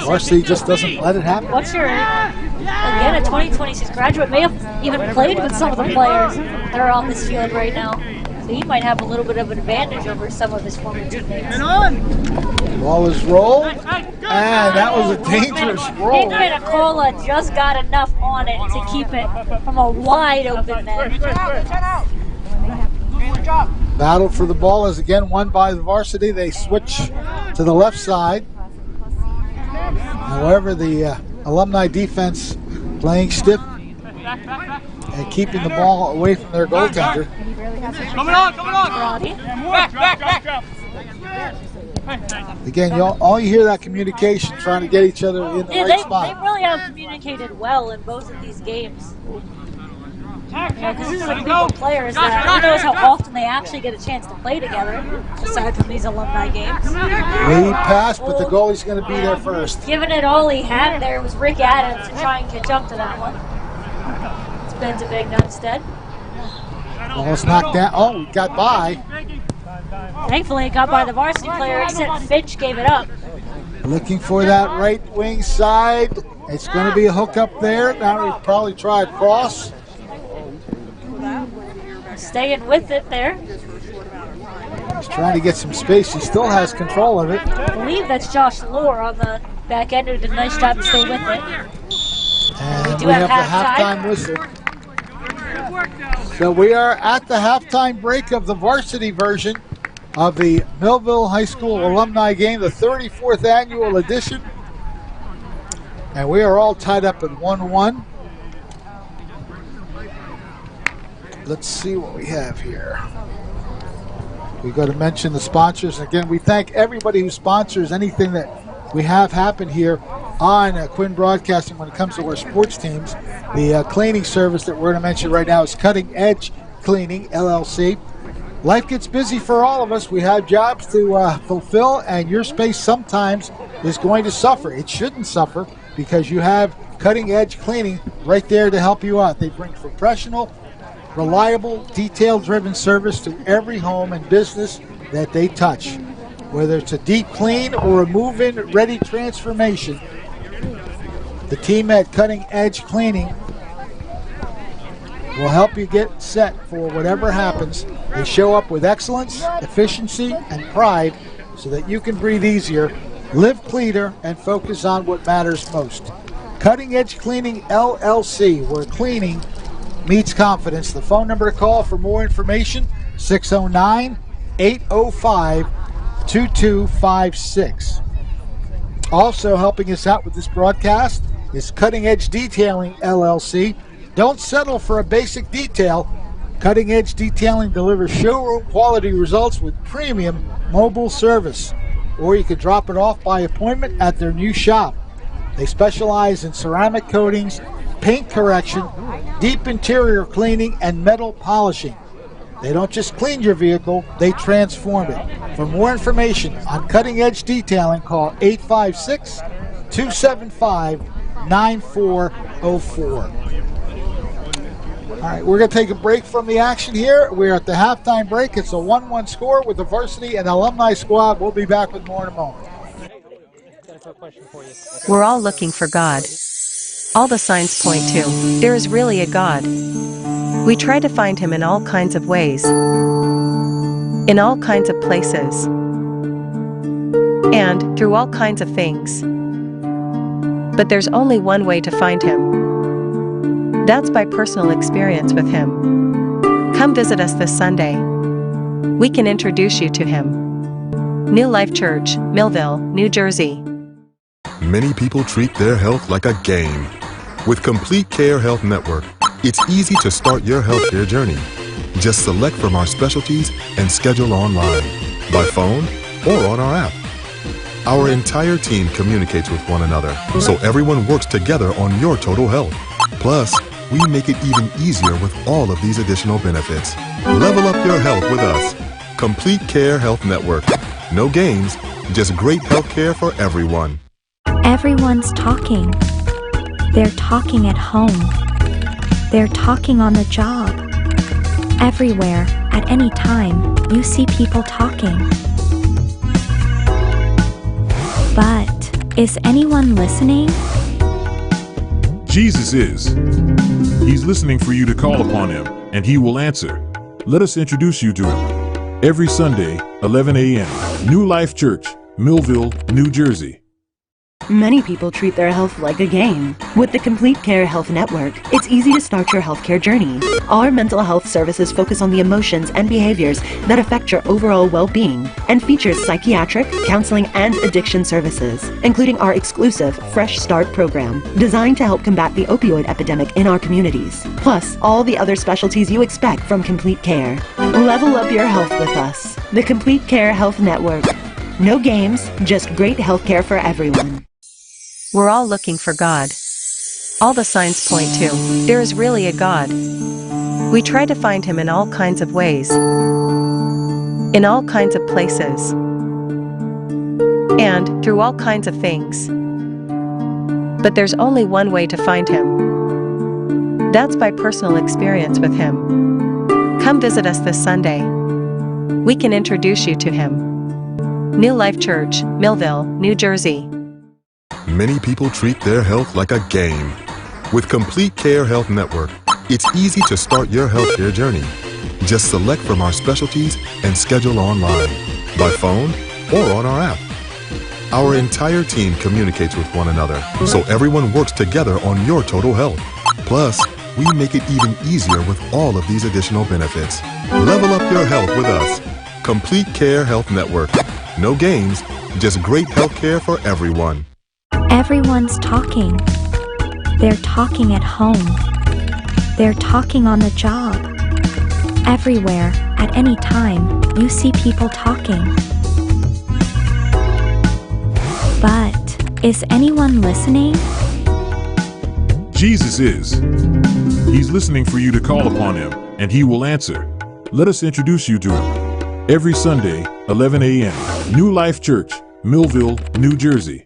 Varsity just doesn't let it happen. Butcher, again, a 2026 graduate, may have even played with some of the players that are on this field right now. So he might have a little bit of an advantage over some of his former teammates. Ball is rolled, and that was a dangerous roll. Hickman Acola just got enough on it to keep it from a wide open net. Battle for the ball is again won by the varsity. They switch to the left side. However, the Alumni defense playing stiff and keeping the ball away from their goaltender. Coming on. Back. Again, all you hear that communication, trying to get each other in the Yeah, right they spot. really have communicated well in both of these games. Because these are the group of players that who knows how often they actually get a chance to play together, aside from these alumni games. Lead pass, but the goalie's going to be there first. Giving it all he had there was Rick Adams to try and catch up to that one. It's been to Big Nunstead. Ball's knocked down. Oh, it got by. Thankfully, it got by the varsity player, except Finch gave it up. Looking for that right wing side. It's going to be a hook up there. Now we probably try a cross. staying with it there. He's trying to get some space. He still has control of it. I believe that's Josh Lohr on the back end who did a nice job to stay with it. And do we have have the halftime whistle. So we are at the halftime break of the varsity version of the Millville High School alumni game, the 34th annual edition. And we are all tied up at 1-1. Let's see what we have here. We've got to mention the sponsors. Again, we thank everybody who sponsors anything that we have happen here on Quinn Broadcasting when it comes to our sports teams. The cleaning service that we're going to mention right now is Cutting Edge Cleaning, LLC. Life gets busy for all of us. We have jobs to fulfill, and your space sometimes is going to suffer. It shouldn't suffer because you have Cutting Edge Cleaning right there to help you out. They bring professional, reliable, detail-driven service to every home and business that they touch. Whether it's a deep clean or a move-in ready transformation, the team at Cutting Edge Cleaning will help you get set for whatever happens. They show up with excellence, efficiency, and pride so that you can breathe easier, live cleaner, and focus on what matters most. Cutting Edge Cleaning, LLC, where cleaning meets confidence. The phone number to call for more information, 609-805-2256. Also helping us out with this broadcast is Cutting Edge Detailing, LLC. Don't settle for a basic detail. Cutting Edge Detailing delivers showroom quality results with premium mobile service. Or you could drop it off by appointment at their new shop. They specialize in ceramic coatings, paint correction, deep interior cleaning, and metal polishing. They don't just clean your vehicle, they transform it. For more information on Cutting Edge Detailing, call 856-275-9404. All right, we're going to take a break from the action here. We're at the halftime break. It's a 1-1 score with the varsity and alumni squad. We'll be back with more in a moment. We're all looking for God. All the signs point to, there is really a God. We try to find him in all kinds of ways, in all kinds of places, and through all kinds of things. But there's only one way to find him. That's by personal experience with him. Come visit us this Sunday. We can introduce you to him. New Life Church, Millville, New Jersey. Many people treat their health like a game. With Complete Care Health Network, it's easy to start your healthcare journey. Just select from our specialties and schedule online, by phone, or on our app. Our entire team communicates with one another, so everyone works together on your total health. Plus, we make it even easier with all of these additional benefits. Level up your health with us. Complete Care Health Network. No games, just great healthcare for everyone. Everyone's talking. They're talking at home. They're talking on the job. Everywhere, at any time, you see people talking. But, is anyone listening? Jesus is. He's listening for you to call upon him, and he will answer. Let us introduce you to him. Every Sunday, 11 a.m., New Life Church, Millville, New Jersey. Many people treat their health like a game. With the Complete Care Health Network, it's easy to start your healthcare journey. Our mental health services focus on the emotions and behaviors that affect your overall well-being and features psychiatric, counseling, and addiction services, including our exclusive Fresh Start program, designed to help combat the opioid epidemic in our communities, plus all the other specialties you expect from Complete Care. Level up your health with us. The Complete Care Health Network. No games, just great healthcare for everyone. We're all looking for God. All the signs point to, there is really a God. We try to find him in all kinds of ways, in all kinds of places, and through all kinds of things. But there's only one way to find him. That's by personal experience with him. Come visit us this Sunday. We can introduce you to him. New Life Church, Millville, New Jersey. Many people treat their health like a game. With Complete Care Health Network, it's easy to start your healthcare journey. Just select from our specialties and schedule online, by phone, or on our app. Our entire team communicates with one another, so everyone works together on your total health. Plus, we make it even easier with all of these additional benefits. Level up your health with us. Complete Care Health Network. No games, just great health care for everyone. Everyone's talking. They're talking at home. They're talking on the job. Everywhere, at any time, you see people talking. But, is anyone listening? Jesus is. He's listening for you to call upon him, and he will answer. Let us introduce you to him. Every Sunday, 11 a.m., New Life Church, Millville, New Jersey.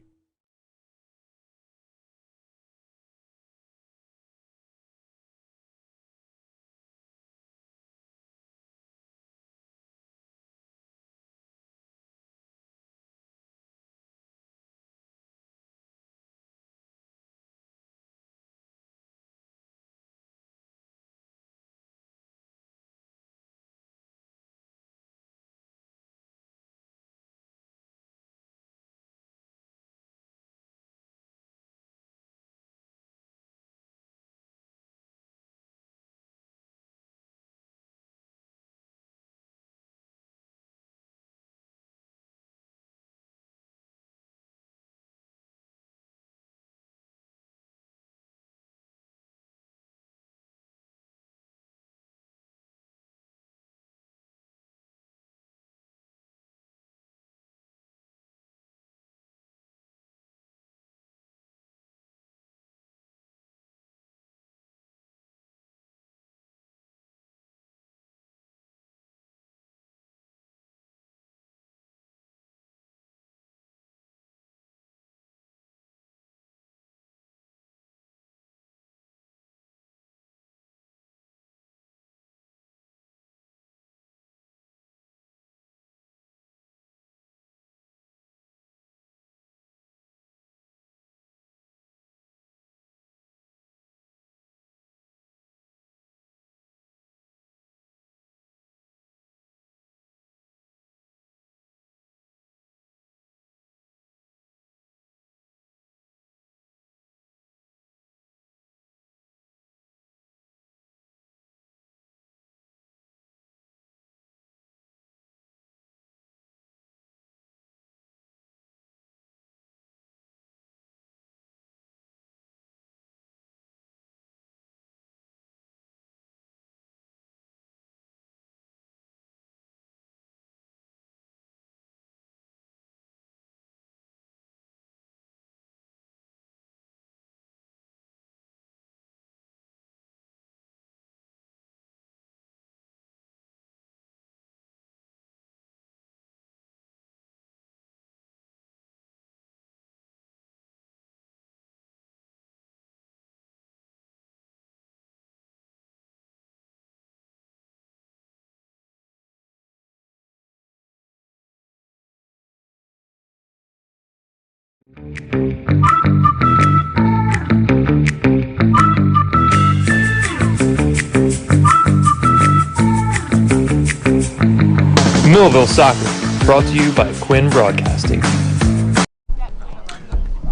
Millville Soccer, brought to you by Quinn Broadcasting.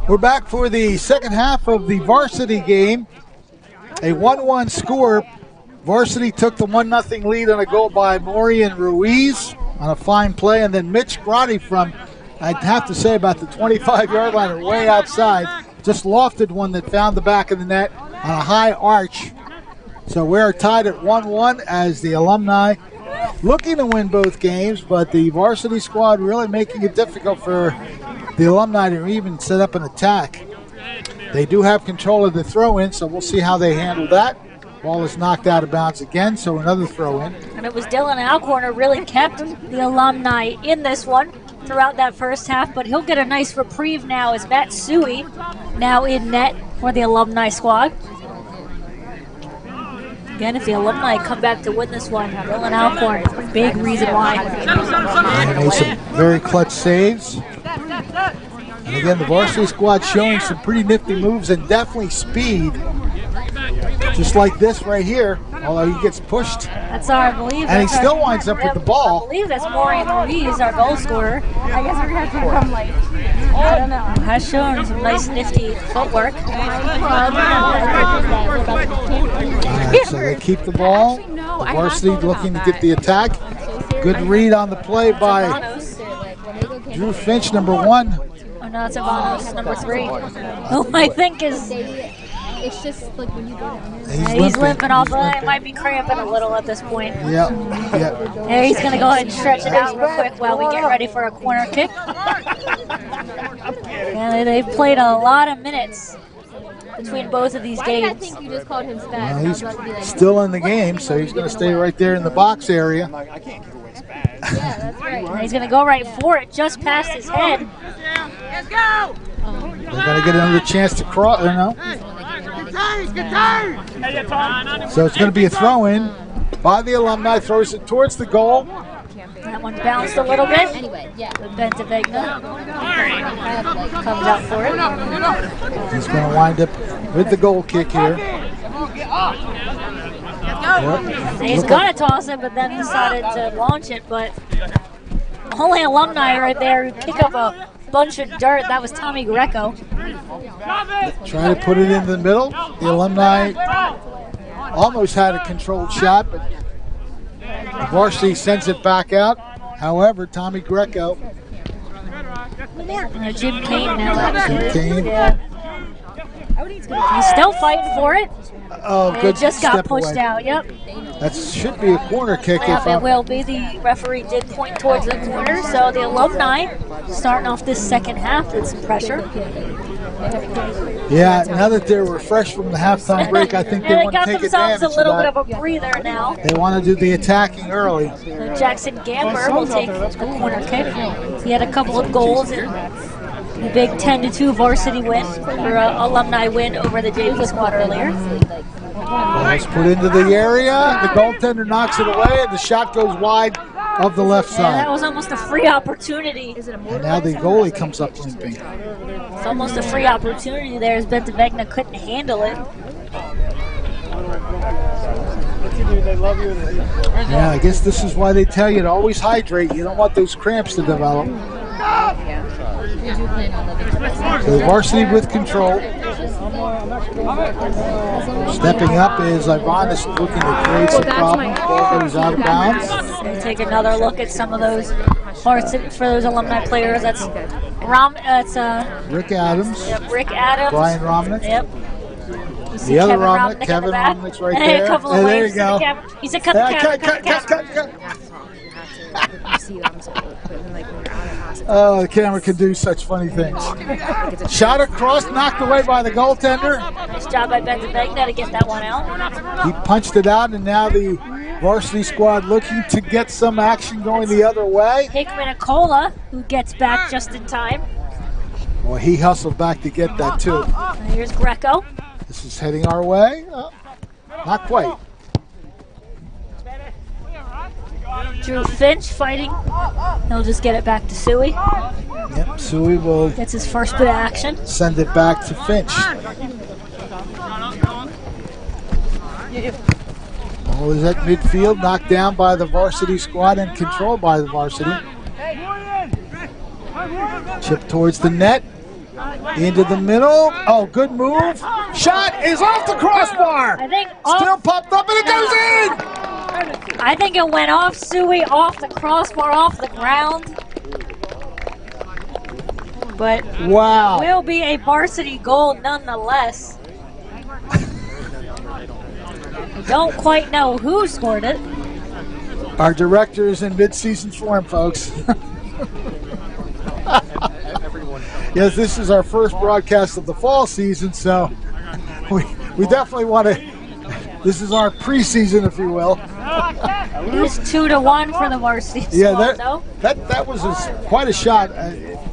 We're back for the second half of the varsity game. A 1-1 score. Varsity took the 1-0 lead on a goal by Morian Ruiz on a fine play, and then Mitch Grotti from, I'd have to say, about the 25-yard line or way outside, just lofted one that found the back of the net on a high arch. So we're tied at 1-1 as the Alumni looking to win both games, but the varsity squad really making it difficult for the Alumni to even set up an attack. They do have control of the throw-in, so we'll see how they handle that. Ball is knocked out of bounds again, so another throw-in. And it was Dylan Alcorn really kept the Alumni in this one throughout that first half, but he'll get a nice reprieve now as Matt Suey now in net for the Alumni squad. Again, if the Alumni come back to win this one, Dylan Alcorn, a big reason why. Made some very clutch saves. And again, the varsity squad showing some pretty nifty moves and definitely speed. Just like this right here, although he gets pushed. That's I believe. And he that's still winds up with the ball. I believe that's Maureen Ruiz, our goal scorer. I guess we're gonna have to become like, I don't know. Has shown some nice nifty footwork. Alright, so they keep the ball. The Varsity looking to get the attack. Good read on the play by Drew Finch, number 1. Oh no, it's Ivanos, number 3. Who I think is... It's just like when you go down there. He's limping off. It might be cramping a little at this point. Yeah. Yeah, he's going to go ahead and stretch it out real quick while we get ready for a corner kick. Yeah, they've played a lot of minutes between both of these games. I think you just called him fat. Well, he's still in the game, so he's going to stay right there in the box area. Yeah, that's right. And he's going to go right for it, just past his head. Let's go! They're going to get another chance to cross. No. So it's going to be a throw-in by the Alumni. Throws it towards the goal. That one bounced a little bit. Anyway, yeah. Bentavegna comes out for it. He's going to wind up with the goal kick here. He's going to toss it, but then decided to launch it. But only Alumni right there who pick up a bunch of dirt. That was Tommy Greco. Trying to put it in the middle. The Alumni almost had a controlled shot, but Varsity sends it back out. However, Tommy Greco. Jim Kane now. Jim Kane. Yeah. He's still fighting for it. Oh, good. It just got step pushed away. out. Yep. That should be a corner kick. Yep, it will be. The referee did point towards the corner, so the Alumni starting off this second half with some pressure. Yeah, now that they're refreshed from the halftime break, I think they want to take advantage a little of bit that. of a breather now. They want to do the attacking early. So Jackson Gamber will take the corner kick. He had a couple of goals in the big 10-2 varsity win, or Alumni win over the JV squad earlier. Ball's put into the area. The goaltender knocks it away, and the shot goes wide of the left Yeah, side. that was almost a free opportunity. And now the goalie comes up limping. It's almost a free opportunity there as Bentavegna couldn't handle it. Yeah, I guess this is why they tell you to always hydrate. You don't want those cramps to develop. So the Varsity with control. Stepping up is Ivanis looking to create some problems. Ball goes out of bounds. We'll take another look at some of those varsity for those Alumni players. That's Rick Adams. Yep, Rick Adams. Brian Romnick. Yep. The other Kevin Romnick, Kevin in the back. Romnick's right And there. a couple of And there you waves to the go. camera. He said, cut the camera, cut. Oh, the camera can do such funny things. Shot across, knocked away by the goaltender. Nice job by Bentavegna to get that one out. He punched it out, and now the Varsity squad looking to get some action going the other way. Hickman Acola, who gets back just in time. Well, he hustled back to get that too. And here's Greco. This is heading our way. Not quite. Drew Finch fighting. He'll just get it back to Suey. Yep, Suey will Gets his first bit of action. send it back to Finch. Ball is at midfield, knocked down by the Varsity squad and controlled by the Varsity. Chip towards the net. Into the middle. Oh, good move. Shot is off the crossbar. I think Still popped up and it goes in. I think it went off Suey, off the crossbar, off the ground. But Wow. will be a varsity goal nonetheless. I don't quite know who scored it. Our director is in mid-season form, folks. Yes, this is our first broadcast of the fall season, so we definitely want to. This is our preseason, if you will. It was 2-1 for the varsity squad, though. that was quite a shot.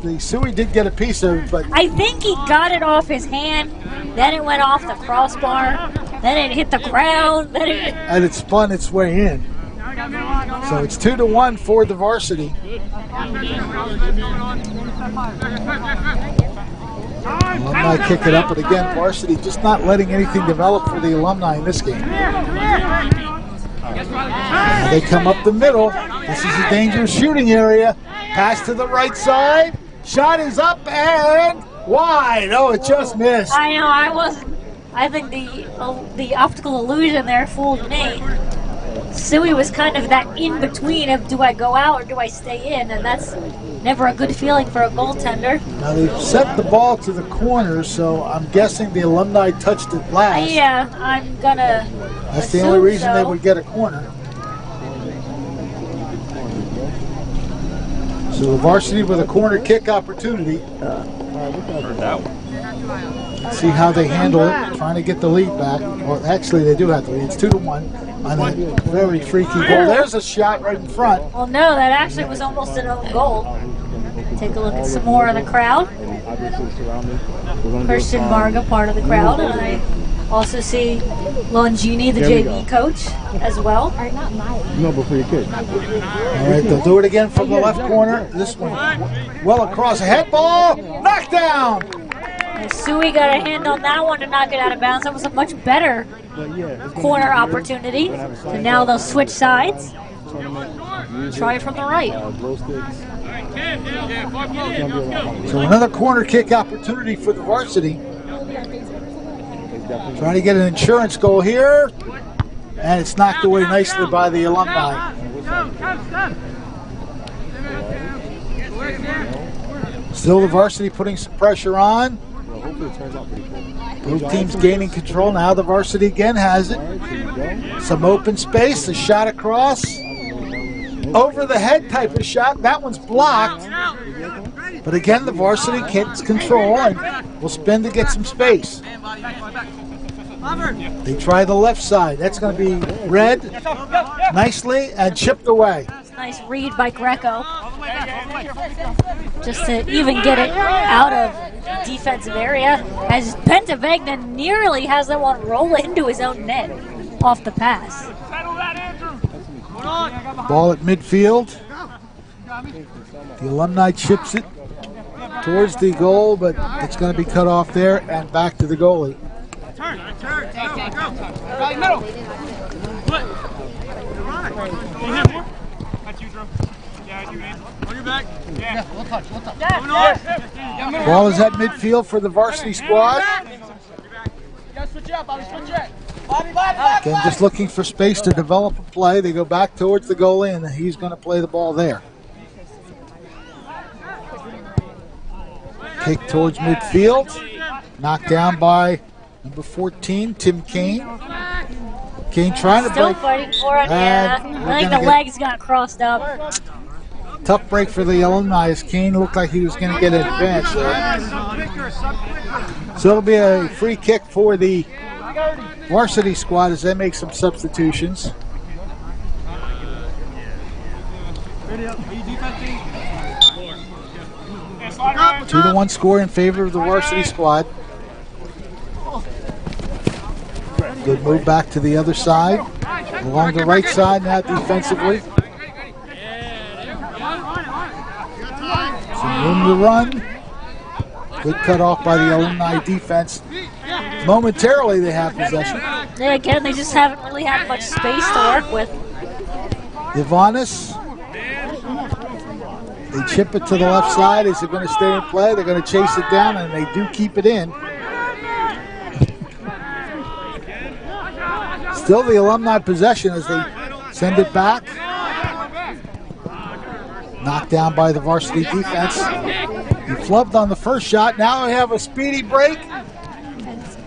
The Suey did get a piece of it, but I think he got it off his hand, then it went off the crossbar, then it hit the ground, then it... and it spun its way in. So it's 2-1 for the Varsity. Alumni kick it up, but again, Varsity just not letting anything develop for the Alumni in this game. Now they come up the middle. This is a dangerous shooting area. Pass to the right side. Shot is up and wide. Oh, it just missed. I know, I wasn't. I think the optical illusion there fooled me. Suey was kind of that in between of do I go out or do I stay in, and that's never a good feeling for a goaltender. Now they've set the ball to the corner, so I'm guessing the Alumni touched it last. Yeah, I'm gonna. That's the only reason they would get a corner. So the Varsity with a corner kick opportunity. Let's see how they handle it, trying to get the lead back. Well, actually, they do have the lead. It's 2-1 on a very freaky goal. There's a shot right in front. Well, no, that actually was almost an own goal. Take a look at some more of the crowd. Christian Varga, part of the crowd, and I also see Longini, the JV coach, as well. No, before your kid. All right, they'll do it again from the left corner. This one well across, a head ball, knockdown. Suey got a hand on that one to knock it out of bounds. That was a much better corner opportunity. So now they'll switch sides. Try from the right. So another corner kick opportunity for the Varsity. Trying to get an insurance goal here. And it's knocked away nicely by the Alumni. Still the Varsity putting some pressure on. Both teams gaining control. Now the Varsity again has it. Some open space, a shot across. Over the head type of shot. That one's blocked. But again, the Varsity gets control and will spin to get some space. They try the left side. That's going to be read nicely and chipped away. Nice read by Greco. Just to even get it out of defensive area, as Pentavegna nearly has that one roll into his own net off the pass. Ball at midfield. The Alumni chips it towards the goal, but it's going to be cut off there and back to the goalie. Turn, go. Right middle. That's you, Drew. Yeah, you, man. On your back. Yeah, we'll touch. Ball is at midfield for the Varsity squad. Again, just looking for space to develop a play. They go back towards the goalie, and he's going to play the ball there. Kick towards midfield. Knocked down by number 14, Tim Kane. Kane trying to Still break. fighting for it, yeah. I think the legs got crossed up. Tough break for the Alumni as Kane looked like he was going to get an advantage there. So it'll be a free kick for the Varsity squad as they make some substitutions. 2-1 score in favor of the Varsity squad. Good move back to the other side. Along the right side now defensively. Some room to run. Good cut off by the Alumni defense. Momentarily they have possession. Yeah, again, they just haven't really had much space to work with. Ivanis. They chip it to the left side. Is it going to stay in play? They're going to chase it down, and they do keep it in. Still the Alumni possession as they send it back. Knocked down by the Varsity defense. He flubbed on the first shot. Now we have a speedy break.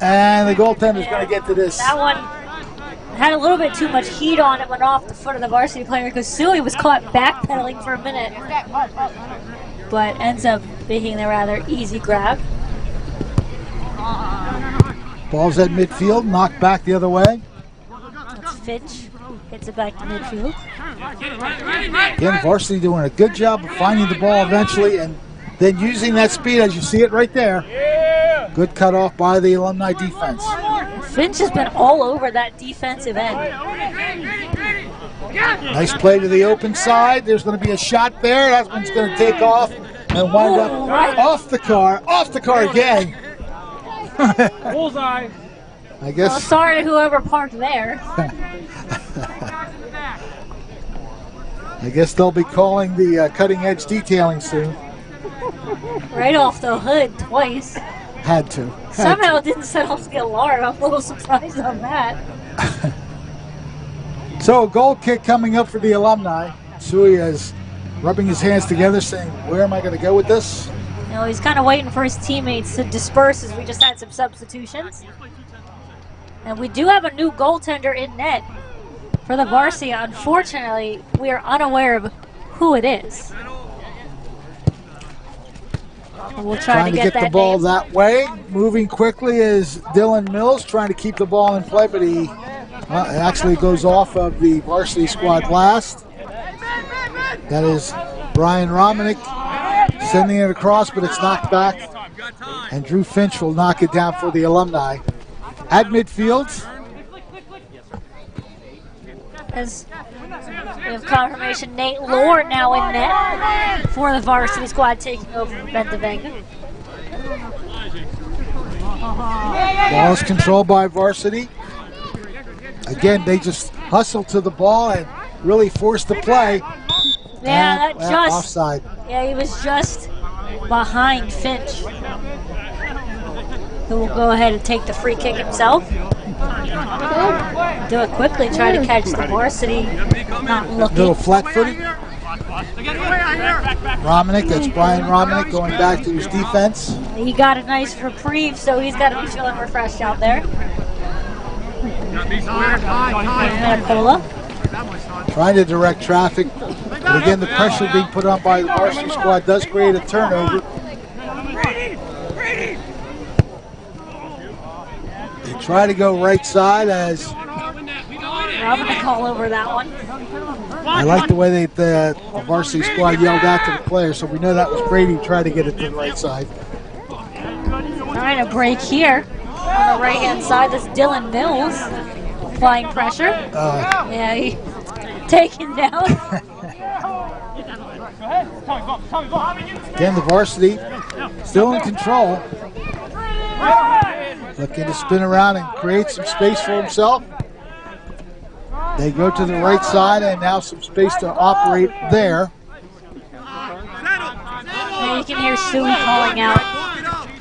And the goaltender's going to get to this. That one had a little bit too much heat on it, went off the foot of the Varsity player because Suey was caught backpedaling for a minute. But ends up making the rather easy grab. Ball's at midfield, knocked back the other way. That's Finch. Hits it back to midfield. Again, Varsity doing a good job of finding the ball eventually and then using that speed as you see it right there. Good cut off by the Alumni defense. Finch has been all over that defensive end. Nice play to the open side. There's going to be a shot there. That one's going to take off and wind up off the car again. Bullseye. I guess. Well, sorry to whoever parked there. I guess they'll be calling the cutting edge detailing soon. Right off the hood twice. Had to. Somehow it didn't set off the alarm. I'm a little surprised on that. So a goal kick coming up for the Alumni. Sui is rubbing his hands together saying, where am I going to go with this? You know, he's kind of waiting for his teammates to disperse as we just had some substitutions. And we do have a new goaltender in net for the Varsity. Unfortunately, we are unaware of who it is. We'll try to get the ball that way. Moving quickly is Dylan Mills trying to keep the ball in play, but he actually goes off of the Varsity squad last. That is Brian Romanek sending it across, but it's knocked back. And Drew Finch will knock it down for the Alumni. At midfield. As we have confirmation, Nate Lohr now in net for the Varsity squad, taking over from Bentavanga. Ball is controlled by Varsity. Again, they just hustle to the ball and really force the play. Yeah, and, offside. Yeah, he was just behind Finch, who will go ahead and take the free kick himself. Do it quickly, try to catch the Varsity, not looking. Little flat-footed. Romanek, that's Brian Romanek going back to his defense. He got a nice reprieve, so he's got to be feeling refreshed out there. Nicola. Trying to direct traffic, but again, the pressure being put on by the Varsity squad does create a turnover. They try to go right side as I'm going to call over that one. I like the way the Varsity squad yelled out to the players, so we know that was Brady trying to get it to the right side. Trying to break here on the right-hand side. That's Dylan Mills applying pressure. Yeah, he taken down. Again, the Varsity still in control. Looking to spin around and create some space for himself. They go to the right side and now some space to operate there. And you can hear Suey calling out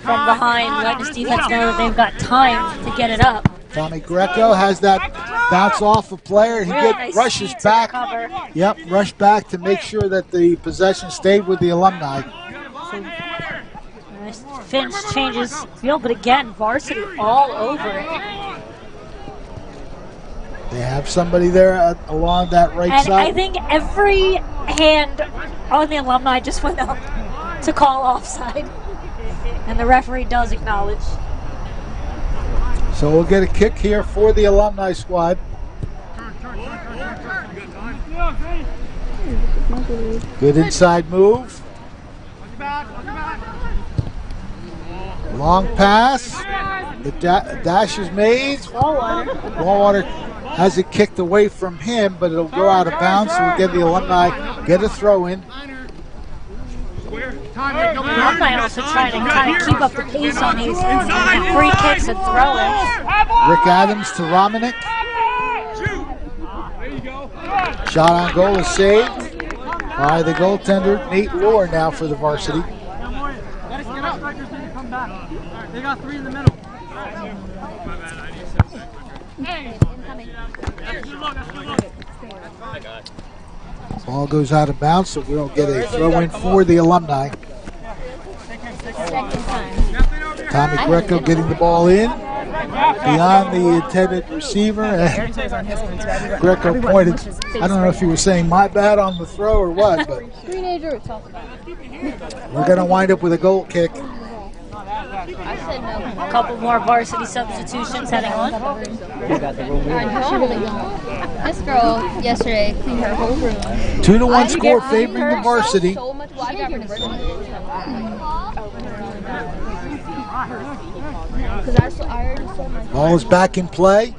from behind, letting his defense know that they've got time to get it up. Tommy Greco has that bounce off a player. He rushes back. Yep, rush back to make sure that the possession stayed with the Alumni. Finch changes field, but again, Varsity all over it. They have somebody there along that right and side. I think every hand on the Alumni just went up to call offside. And the referee does acknowledge. So we'll get a kick here for the Alumni squad. Good inside move. Long pass. The dash is made. Ballwater has it kicked away from him, but it'll go out of bounds, so we'll get the Alumni get a throw in. Alumni also trying to kind of keep up the pace on these free kicks and throw-ins. Rick Adams to Romanek. Shot on goal is saved by the goaltender, Nate Lohr, now for the Varsity. They got three in the middle. Ball goes out of bounds, so we don't get a throw-in for the Alumni. Tommy Greco getting the ball in beyond the intended receiver. And Greco pointed. I don't know if he was saying my bad on the throw or what, but we're going to wind up with a goal kick. A couple more Varsity substitutions heading on. This girl yesterday cleaned her whole room. 2-1 score favoring the Varsity. Ball is back in play.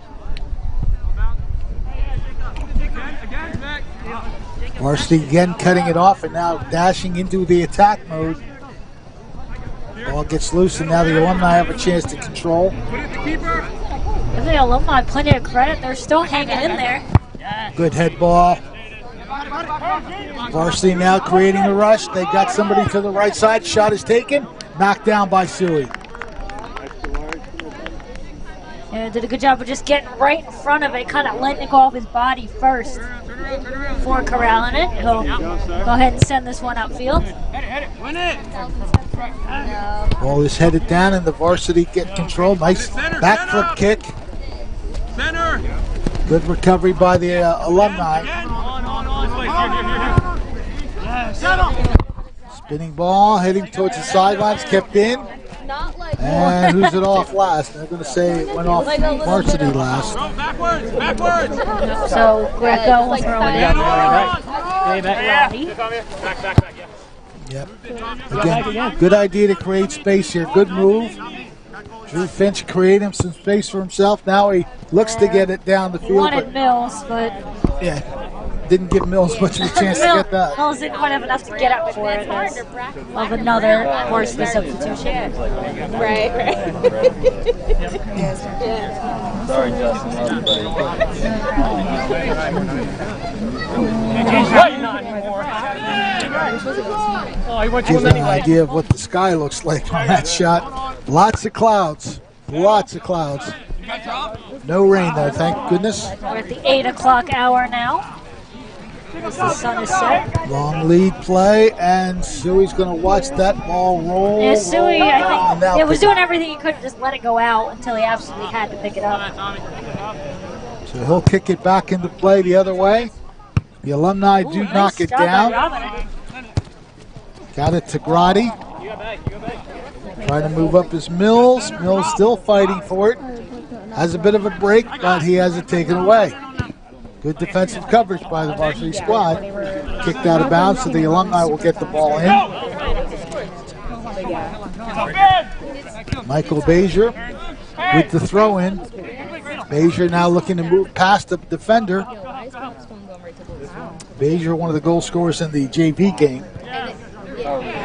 Varsity again cutting it off and now dashing into the attack mode. Ball gets loose and now the Alumni have a chance to control. Give the Alumni plenty of credit. They're still hanging in there. Good head ball. Varsity now creating a rush. They got somebody to the right side. Shot is taken. Knocked down by Suey. Yeah, did a good job of just getting right in front of it, kind of letting it go off his body first before corralling it. He'll go ahead and send this one upfield. Ball is headed down and the Varsity get control. Nice backflip kick. Good recovery by the Alumni. Spinning ball heading towards the sidelines, kept in. And who's it off last? I'm going to say it went off Varsity last. So Greco will throw it in. Yep. Again, good idea to create space here. Good move. Drew Finch creating some space for himself. Now he looks to get it down the field. Wanted Mills, but yeah, didn't give Mills much of a chance to get that. Mills didn't quite have enough to get up for it of another Varsity substitution. Right. Sorry, Justin. Gives an idea of what the sky looks like on that shot. Lots of clouds. Lots of clouds. No rain though, thank goodness. We're at the 8 o'clock hour now. As the sun is set. Long lead play, and Suey's going to watch that ball roll. Yeah, Suey, I think, it was doing everything he could to just let it go out until he absolutely had to pick it up. So he'll kick it back into play the other way. The Alumni do knock it down. Got it to Grotti. Trying to move up is Mills. Mills still fighting for it. Has a bit of a break, but he has it taken away. Good defensive coverage by the Varsity squad. Kicked out of bounds, so the Alumni will get the ball in. Michael Bazier with the throw in. Bazier now looking to move past the defender. Bazier, one of the goal scorers in the JV game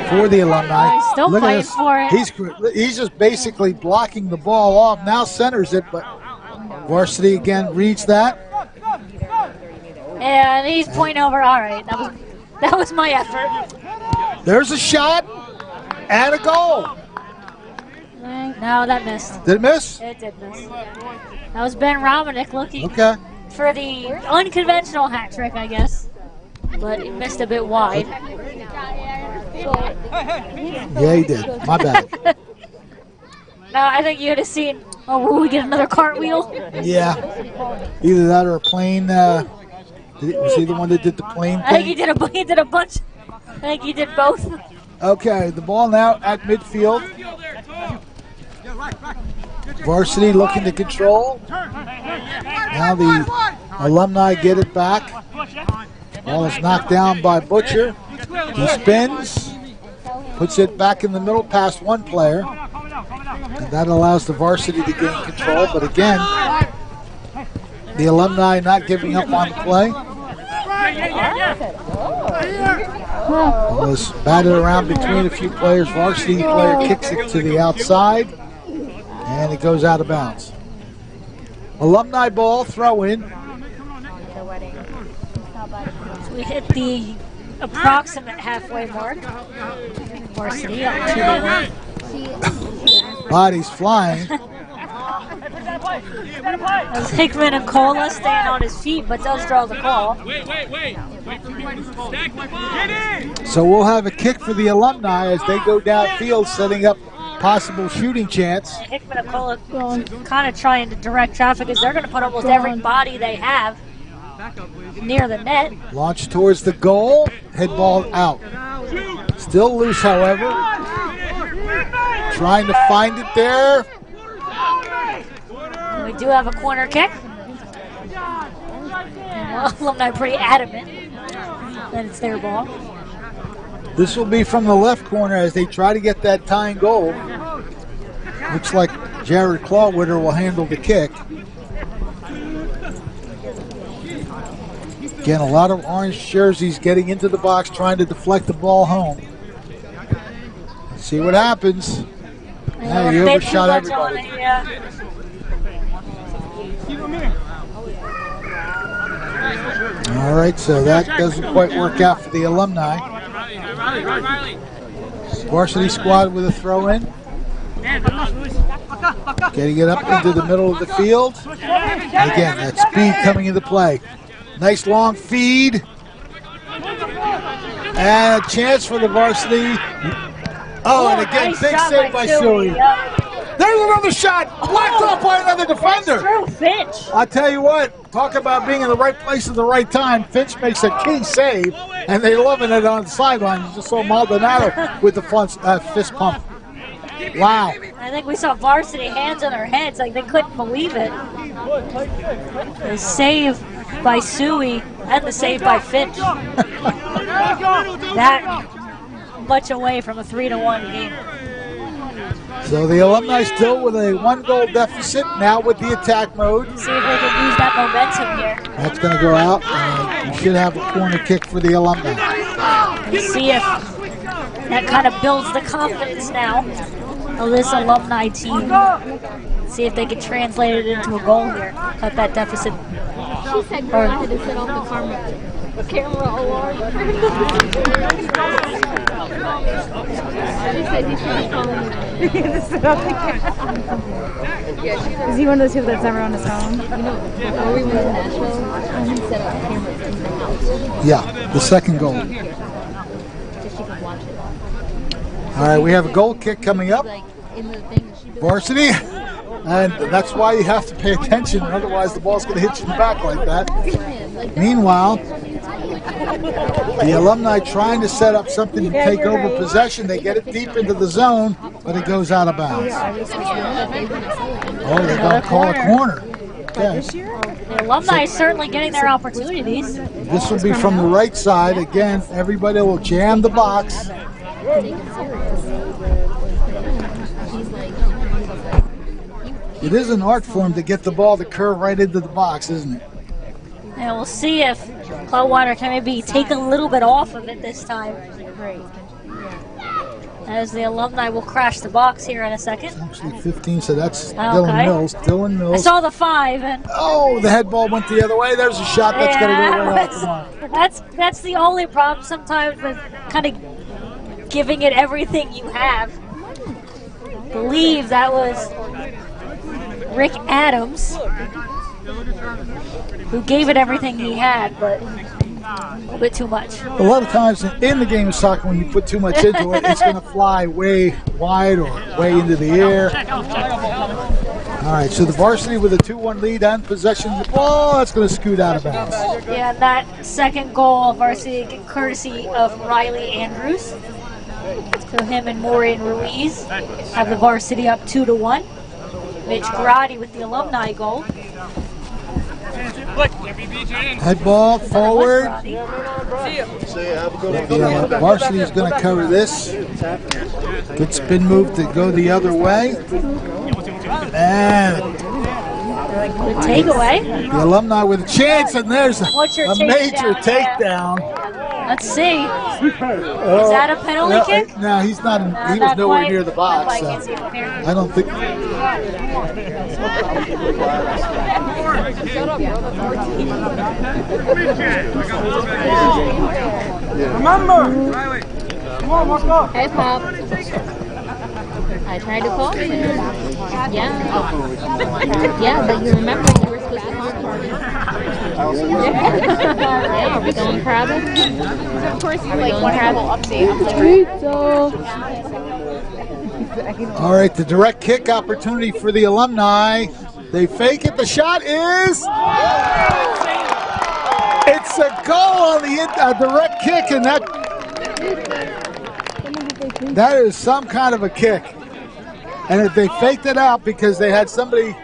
for the Alumni. Still Look fighting at this. for it. He's just basically blocking the ball off. Now centers it, but Varsity again reads that. And he's pointing over. All right, that was my effort. There's a shot and a goal. No, that missed. Did it miss? It did miss. That was Ben Romanek looking for the unconventional hat trick, I guess. But he missed a bit wide. Yeah, he did. My bad. No, I think you would have seen. Oh, will we get another cartwheel? Yeah. Either that or a plane. Was he the one that did the plane thing? I think he did a bunch. I think he did both. Okay, the ball now at midfield. Varsity looking to control. Now the Alumni get it back. Ball is knocked down by Butcher. He spins, puts it back in the middle past one player. And that allows the Varsity to gain control. But again, the Alumni not giving up on the play. Ball is batted around between a few players. Varsity player kicks it to the outside. And it goes out of bounds. Alumni ball, throw in. So we hit the approximate halfway mark. Varsity up 2-1. Bodies flying. That's Hickman and Cola staying on his feet, but does draw the call. So we'll have a kick for the Alumni as they go downfield, setting up possible shooting chance. Hickman and Cola kind of trying to direct traffic as they're going to put almost every body they have near the net. Launch towards the goal, head ball out. Still loose, however. Trying to find it there. We do have a corner kick. Well, Alumni pretty adamant that it's their ball. This will be from the left corner as they try to get that tying goal. Looks like Jared Clawwitter will handle the kick. Again, a lot of orange jerseys getting into the box, trying to deflect the ball home. Let's see what happens. Now he overshot everybody. All right, so that doesn't quite work out for the Alumni. Varsity squad with a throw in. Getting it up into the middle of the field. And again, that speed coming into play. Nice long feed. And a chance for the Varsity. Oh, and again, big save by Suey. There's another shot, blocked off by another defender. True, Finch. I tell you what, talk about being in the right place at the right time. Finch makes a key save, and they loving it on the sideline. You just saw Maldonado with the fist pump. Wow. I think we saw Varsity hands on their heads like they couldn't believe it. The save by Suey and the save by Finch. That much away from a 3-1 game. So the Alumni still with a 1-goal deficit, now with the attack mode. See if they can use that momentum here. That's going to go out, and we should have a corner kick for the Alumni. Let's see if that kind of builds the confidence now of this Alumni team. See if they can translate it into a goal here. Cut that deficit. She said girl had to sit off the camera alarm. She said you should be calling me. Is he one of those people that's never on his phone? Before we went to Nashville, he set up cameras in the house. Yeah, the second goal. Just she could watch it. All right, we have a goal kick coming up. Varsity. And that's why you have to pay attention, otherwise the ball's going to hit you in the back like that. Meanwhile, the Alumni trying to set up something to take over possession. They get it deep into the zone, but it goes out of bounds. Oh, they're going to call a corner. Okay. The Alumni is certainly getting their opportunities. This will be from the right side. Again, everybody will jam the box. It is an art form to get the ball to curve right into the box, isn't it? And we'll see if Cloudwater can maybe take a little bit off of it this time. As the Alumni will crash the box here in a second. Actually 15, so that's Dylan Mills. Dylan Mills. I saw the 5. And oh, the head ball went the other way. There's a shot that's going to go right off. That's the only problem sometimes with kind of giving it everything you have. I believe that was Rick Adams, who gave it everything he had, but a little bit too much. A lot of times in the game of soccer, when you put too much into it, it's going to fly way wide or way into the air. All right, so the Varsity with a 2-1 lead and possession of the ball, that's going to scoot out of bounds. Yeah, that second goal of Varsity courtesy of Riley Andrews. So him and Maureen Ruiz have the Varsity up 2-1. Mitch Grotti with the Alumni goal. Head ball forward. The Varsity is going to cover this. Good spin move to go the other way. And good takeaway. The Alumni with a chance, and there's a major takedown. Let's see. Is that a penalty kick? No, he's not. He was nowhere near the box. So I don't think. Remember! Come on, let's go! Hey, Pop. I tried to call you. Yeah. Yeah, but you remember you were supposed to call me. Yeah, are we going private? Of course, you like want to have an update. All right, the direct kick opportunity for the Alumni. They fake it. The shot is. It's a goal on the direct kick, and that is some kind of a kick. And they faked it out because they had somebody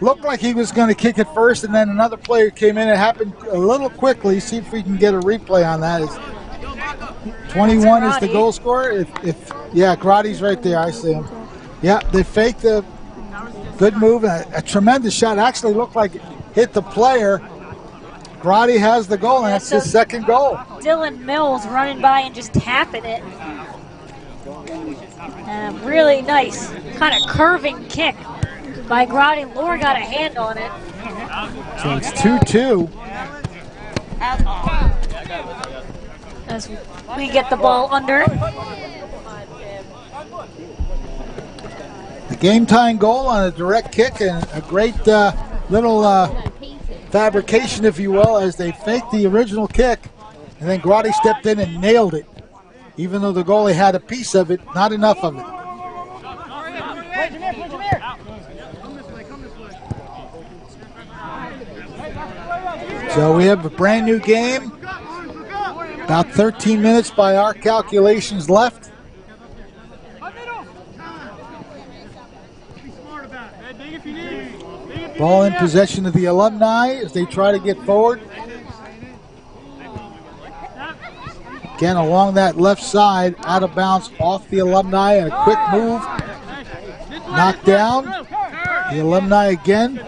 look like he was going to kick it first, and then another player came in. It happened a little quickly. See if we can get a replay on that. 21 is the goal scorer. Yeah, Grotti's right there. I see him. Yeah, they faked the good move. A tremendous shot. Actually looked like it hit the player. Grotti has the goal, and that's his second goal. Dylan Mills running by and just tapping it. Really nice kind of curving kick by Grotti. Lore got a hand on it. So it's 2-2. As we get the ball under. The game-tying goal on a direct kick, and a great little fabrication, if you will, as they faked the original kick, and then Grotti stepped in and nailed it. Even though the goalie had a piece of it, not enough of it. So we have a brand new game. About 13 minutes by our calculations left. Ball in possession of the Alumni as they try to get forward. Again, along that left side, out of bounds off the Alumni, and a quick move. Knocked down. The Alumni again.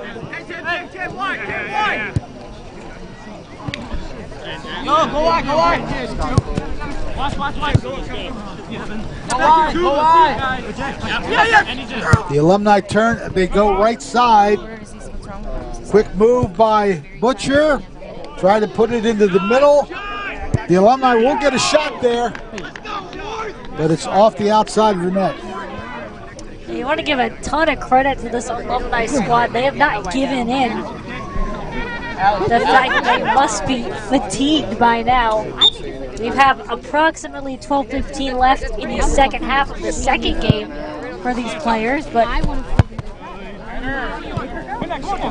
Go wide, go wide. Watch. Go wide. The Alumni turn, they go right side. Quick move by Butcher. Try to put it into the middle. The Alumni will get a shot there, but it's off the outside of the net. You want to give a ton of credit to this Alumni squad. They have not given in. The fact they must be fatigued by now. We have approximately 12-15 left in the second half of the second game for these players, but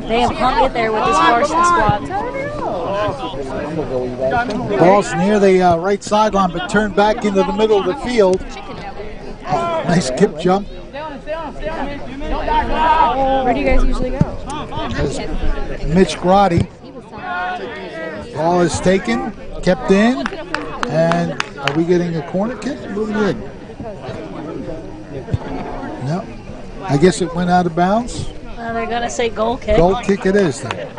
they have hung in there with this Varsity squad. Ball's near the right sideline, but turned back into the middle of the field. Oh, nice kip jump. Where do you guys usually go? Mitch Grotti. Ball is taken, kept in, and are we getting a corner kick? What are we getting? No. I guess it went out of bounds. They're going to say goal kick. Goal kick it is then.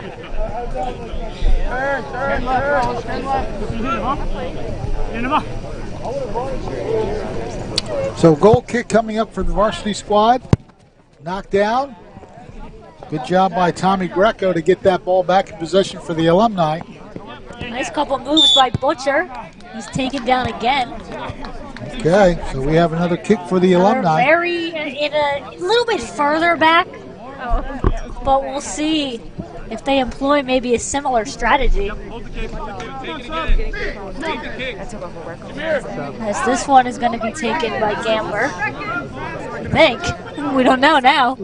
So goal kick coming up for the Varsity squad. Knocked down. Good job by Tommy Greco to get that ball back in possession for the Alumni. Nice couple moves by Butcher. He's taken down again. Okay, so we have another kick for the Alumni. Very in a little bit further back, but we'll see if they employ maybe a similar strategy. As this one is going to be taken by Gamber. I think. We don't know now.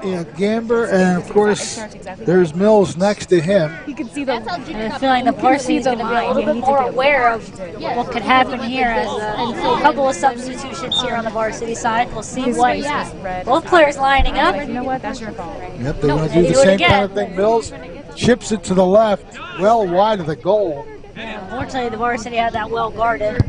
Yeah, Gamber, and of course, there's Mills next to him. You can see the. I have a feeling the Varsity is going to be a little bit more aware of what could happen here as a couple of substitutions here on the Varsity side. We'll see what both players lining up. You know what? That's your fault. Yep, they're going to do the same kind of thing. Mills chips it to the left, well wide of the goal. Unfortunately, the Varsity had that well guarded.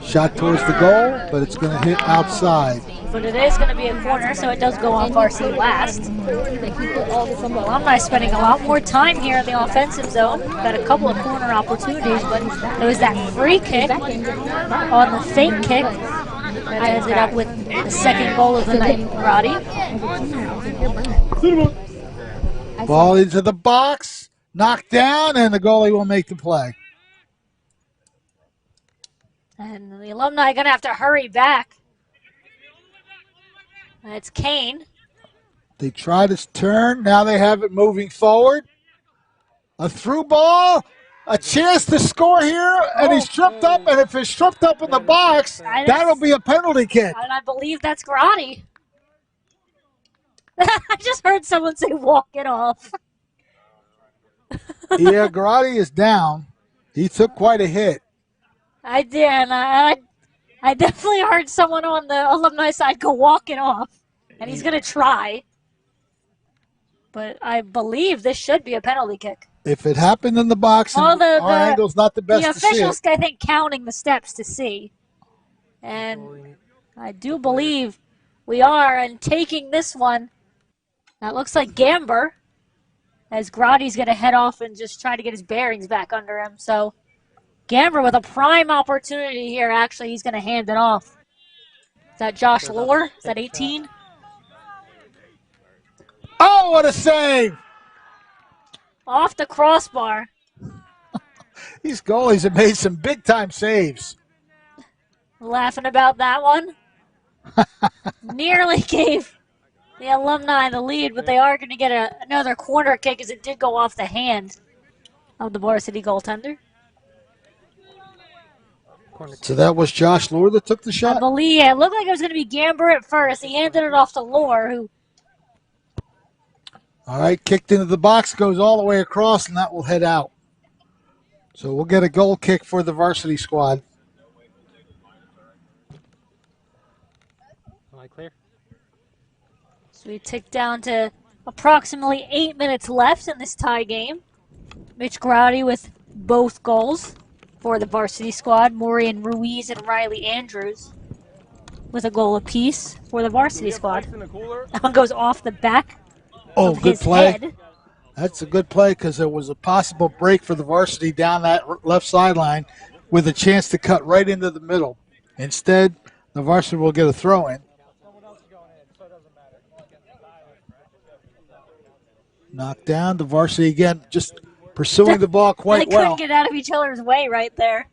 Shot towards the goal, but it's going to hit outside. But it is going to be a corner, so it does go on Varsity last. Alumni spending a lot more time here in the offensive zone. Got a couple of corner opportunities, but there was that free kick on the fake kick that ended up with the second goal of the night. Roddy. Ball into the box, knocked down, and the goalie will make the play. And the Alumni are going to have to hurry back. It's Kane. They try to turn. Now they have it moving forward. A through ball. A chance to score here. And he's tripped up. And if it's tripped up in the box, that'll be a penalty kick. And I believe that's Grotti. I just heard someone say walk it off. Yeah, Grotti is down. He took quite a hit. I did, and I definitely heard someone on the Alumni side go walk it off, and he's going to try. But I believe this should be a penalty kick. If it happened in the box, our angle's not the best to see it. The officials, I think, counting the steps to see. And I do believe we are, and taking this one, that looks like Gamber. as Grotti's going to head off and just try to get his bearings back under him. So Gamber with a prime opportunity here. Actually, he's going to hand it off. Is that Josh Lohr? Is that 18? Oh, what a save! Off the crossbar. These goalies have made some big-time saves. Laughing about that one. Nearly gave the Alumni the lead, but they are going to get another corner kick as it did go off the hand of the Varsity goaltender. So that was Josh Lohr that took the shot? I believe it looked like it was going to be Gamber at first. He handed it off to Lohr, who... All right, kicked into the box, goes all the way across, and that will head out. So we'll get a goal kick for the Varsity squad. Clear. So we tick down to approximately 8 minutes left in this tie game. Mitch Grotti with both goals for the Varsity squad. Maureen Ruiz and Riley Andrews with a goal apiece for the Varsity squad. That one goes off the back of good his play. head. That's a good play because there was a possible break for the Varsity down that left sideline with a chance to cut right into the middle. Instead, the Varsity will get a throw in. Knocked down. The Varsity again just pursuing the ball quite They well. couldn't get out of each other's way right there.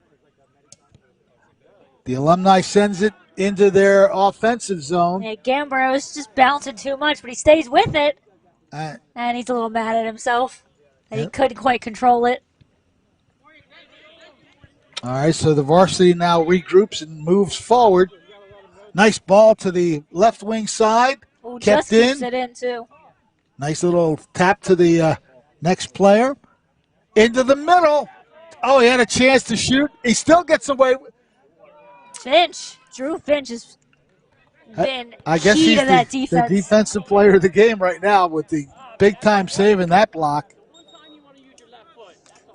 The Alumni sends it into their offensive zone. Yeah, Gamber was just bouncing too much, but he stays with it. And he's a little mad at himself that he couldn't quite control it. All right, so the Varsity now regroups and moves forward. Nice ball to the left wing side. Oh, kept just keeps it in, too. Nice little tap to the next player. Into the middle. Oh, he had a chance to shoot. He still gets away. Finch. Drew Finch has been I guess key he's to that the defense. defensive player of the game right now with the big-time save in that block.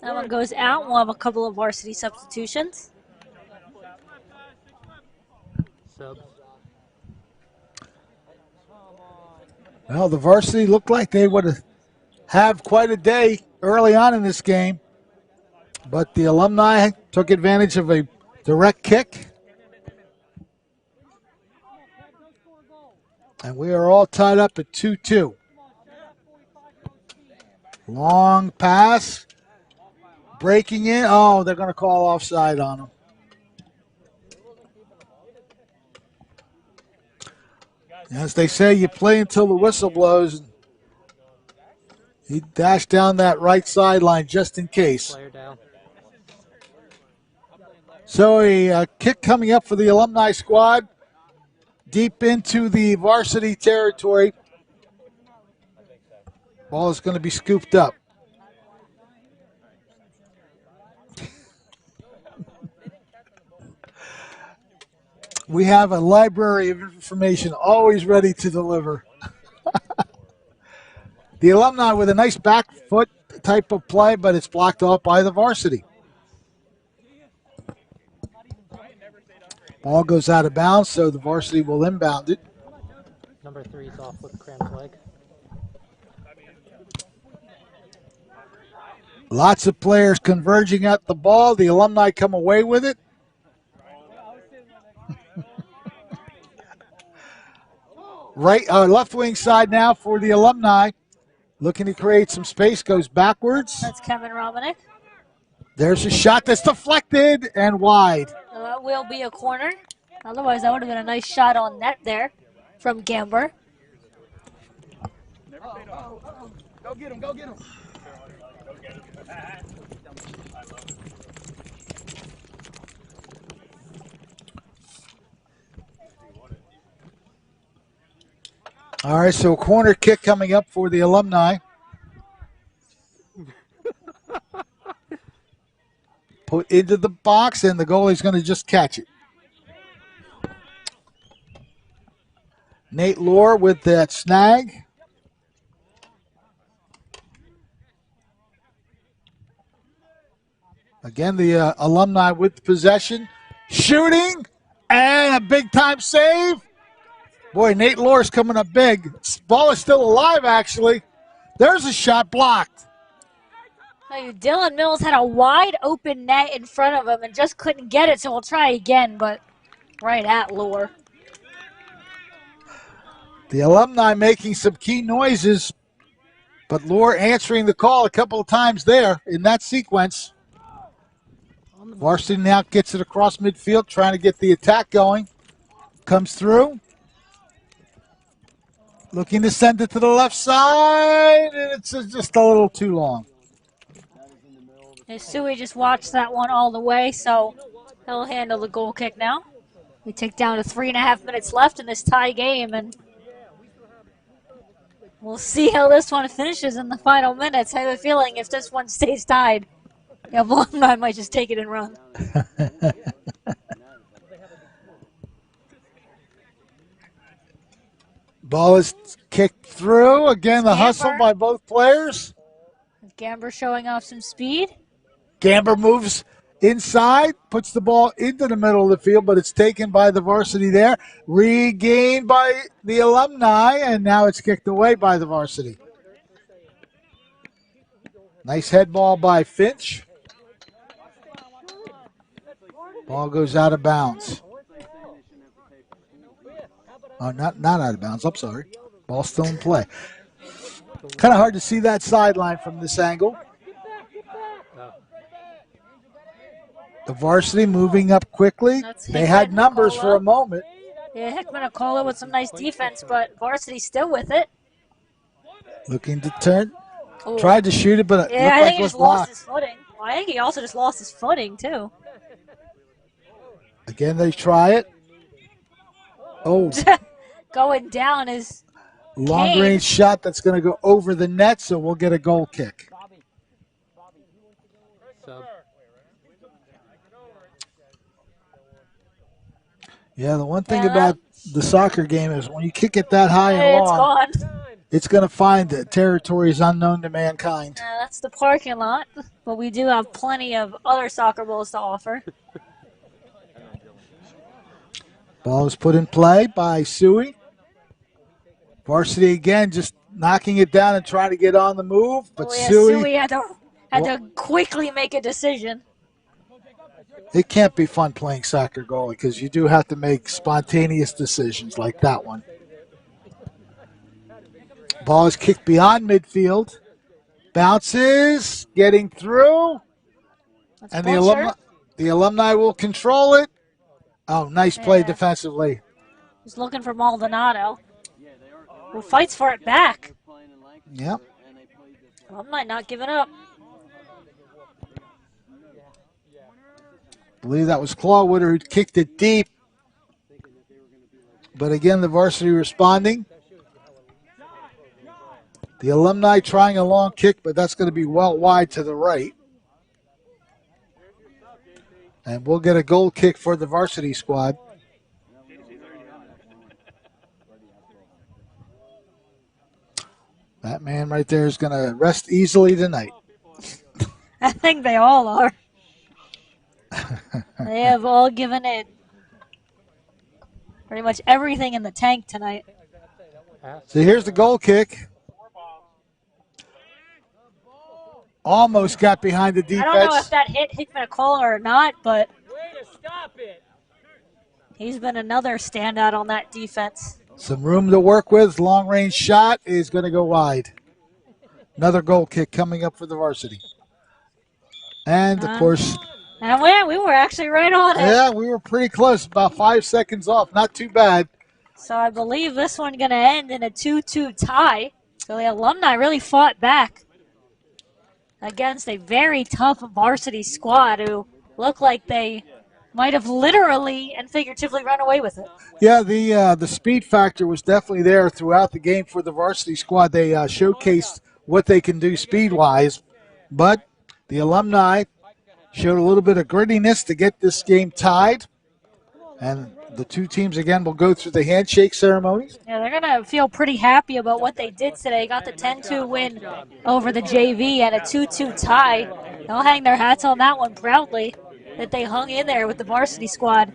That one goes out. We'll have a couple of Varsity substitutions. Well, the Varsity looked like they would have quite a day early on in this game, but the Alumni took advantage of a direct kick. And we are all tied up at 2-2. Long pass. Breaking in. Oh, they're going to call offside on him. As they say, you play until the whistle blows. He dashed down that right sideline just in case. So a kick coming up for the Alumni squad. Deep into the Varsity territory. Ball is going to be scooped up. We have a library of information always ready to deliver. The Alumni with a nice back foot type of play, but it's blocked off by the Varsity. Ball goes out of bounds, so the Varsity will inbound it. Number 3 is off with cramped leg. Lots of players converging at the ball. The Alumni come away with it. Left wing side now for the Alumni. Looking to create some space, goes backwards. That's Kevin Romanek. There's a shot that's deflected and wide. So that will be a corner. Otherwise, that would have been a nice shot on net there from Gamber. Go get him, go get him. All right, so corner kick coming up for the Alumni. Put into the box, and the goalie's going to just catch it. Nate Lohr with that snag. Again, the Alumni with possession. Shooting, and a big-time save. Boy, Nate Lohr's coming up big. Ball is still alive, actually. There's a shot blocked. Dylan Mills had a wide open net in front of him and just couldn't get it, so we'll try again, but right at Lure. The Alumni making some key noises, but Lure answering the call a couple of times there in that sequence. Varsity now gets it across midfield, trying to get the attack going. Comes through. Looking to send it to the left side, and it's just a little too long. Suey just watched that one all the way, so he'll handle the goal kick now. We take down to 3.5 minutes left in this tie game, and we'll see how this one finishes in the final minutes. I have a feeling if this one stays tied, the Alumni might just take it and run. Ball is kicked through. Again, the hustle by both players. Gamber showing off some speed. Gamber moves inside, puts the ball into the middle of the field, but it's taken by the Varsity there. Regained by the Alumni, and now it's kicked away by the Varsity. Nice head ball by Finch. Ball goes out of bounds. Oh, not out of bounds. I'm sorry. Ball still in play. Kind of hard to see that sideline from this angle. The Varsity moving up quickly. They had numbers for a moment. Yeah, Hickman Acola with some nice defense, but Varsity still with it. Looking to turn. Ooh. Tried to shoot it, but it yeah, looked I like think it he was just lost blocked. his footing. Well, I think he also just lost his footing, too. Again, they try it. Oh. Going down is long range shot that's going to go over the net, so we'll get a goal kick. Yeah, the one thing about the soccer game is when you kick it that high and long, it's going to find that territories unknown to mankind. That's the parking lot, but we do have plenty of other soccer balls to offer. Ball is put in play by Suey. Varsity again just knocking it down and trying to get on the move, but Suey had to quickly make a decision. It can't be fun playing soccer goalie because you do have to make spontaneous decisions like that one. Ball is kicked beyond midfield. Bounces, getting through. And the Alumni will control it. Oh, nice play defensively. He's looking for Maldonado, who fights for it back. Yep. Alumni not giving up. I believe that was Clawwooder who kicked it deep. But again, the Varsity responding. The Alumni trying a long kick, but that's going to be well wide to the right. And we'll get a goal kick for the Varsity squad. That man right there is going to rest easily tonight. I think they all are. They have all given it pretty much everything in the tank tonight. So here's the goal kick. Almost got behind the defense. I don't know if that hit Hickman Acola or not, but he's been another standout on that defense. Some room to work with. Long range shot is going to go wide. Another goal kick coming up for the Varsity. And, of course... And we were actually right on it. Yeah, we were pretty close. About 5 seconds off. Not too bad. So I believe this one going to end in a 2-2 tie. So the Alumni really fought back against a very tough Varsity squad who looked like they might have literally and figuratively run away with it. Yeah, the speed factor was definitely there throughout the game for the Varsity squad. They showcased what they can do speed-wise, but the Alumni showed a little bit of grittiness to get this game tied. And the two teams, again, will go through the handshake ceremonies. Yeah, they're going to feel pretty happy about what they did today. Got the 10-2 win over the JV and a 2-2 tie. They'll hang their hats on that one proudly, that they hung in there with the Varsity squad.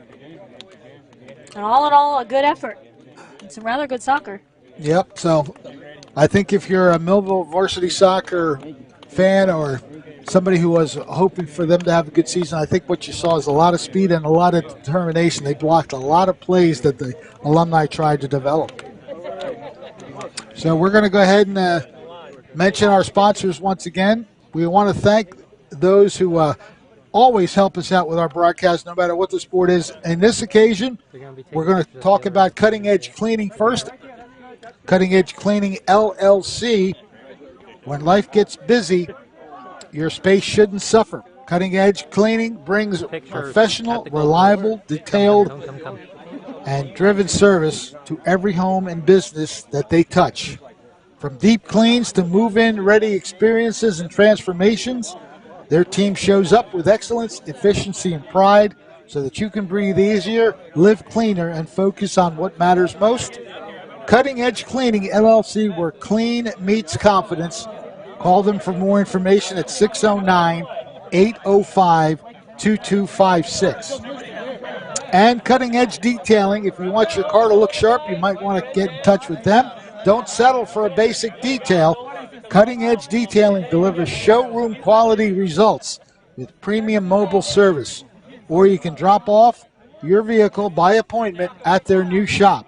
And all in all, a good effort and some rather good soccer. Yep, so I think if you're a Millville varsity soccer fan or somebody who was hoping for them to have a good season, I think what you saw is a lot of speed and a lot of determination. They blocked a lot of plays that the Alumni tried to develop. So we're going to go ahead and mention our sponsors once again. We want to thank those who always help us out with our broadcast, no matter what the sport is. In this occasion, we're going to talk about Cutting Edge Cleaning first. Cutting Edge Cleaning LLC. When life gets busy, your space shouldn't suffer. Cutting Edge Cleaning brings professional, reliable, detailed, and driven service to every home and business that they touch. From deep cleans to move-in ready experiences and transformations, their team shows up with excellence, efficiency, and pride so that you can breathe easier, live cleaner, and focus on what matters most. Cutting Edge Cleaning LLC, where clean meets confidence. Call them for more information at 609-805-2256. And Cutting Edge Detailing, if you want your car to look sharp, you might want to get in touch with them. Don't settle for a basic detail. Cutting Edge Detailing delivers showroom quality results with premium mobile service. Or you can drop off your vehicle by appointment at their new shop.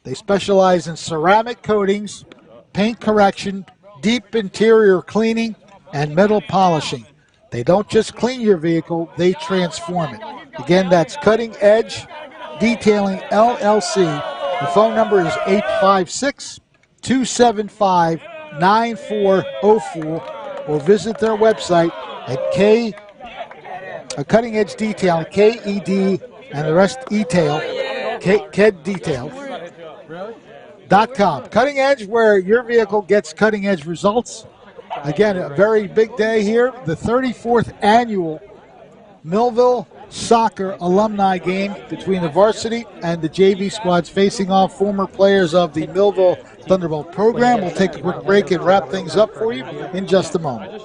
They specialize in ceramic coatings, paint correction, deep interior cleaning, and metal polishing. They don't just clean your vehicle, they transform it. Again, that's Cutting Edge Detailing LLC. The phone number is 856-275-9404, or visit their website at Cutting Edge Detailing, KED, and the rest detail, KED Detail. .com. Cutting Edge, where your vehicle gets cutting edge results. Again, a very big day here. The 34th annual Millville Soccer Alumni game between the varsity and the JV squads, facing off former players of the Millville Thunderbolt program. We'll take a quick break and wrap things up for you in just a moment.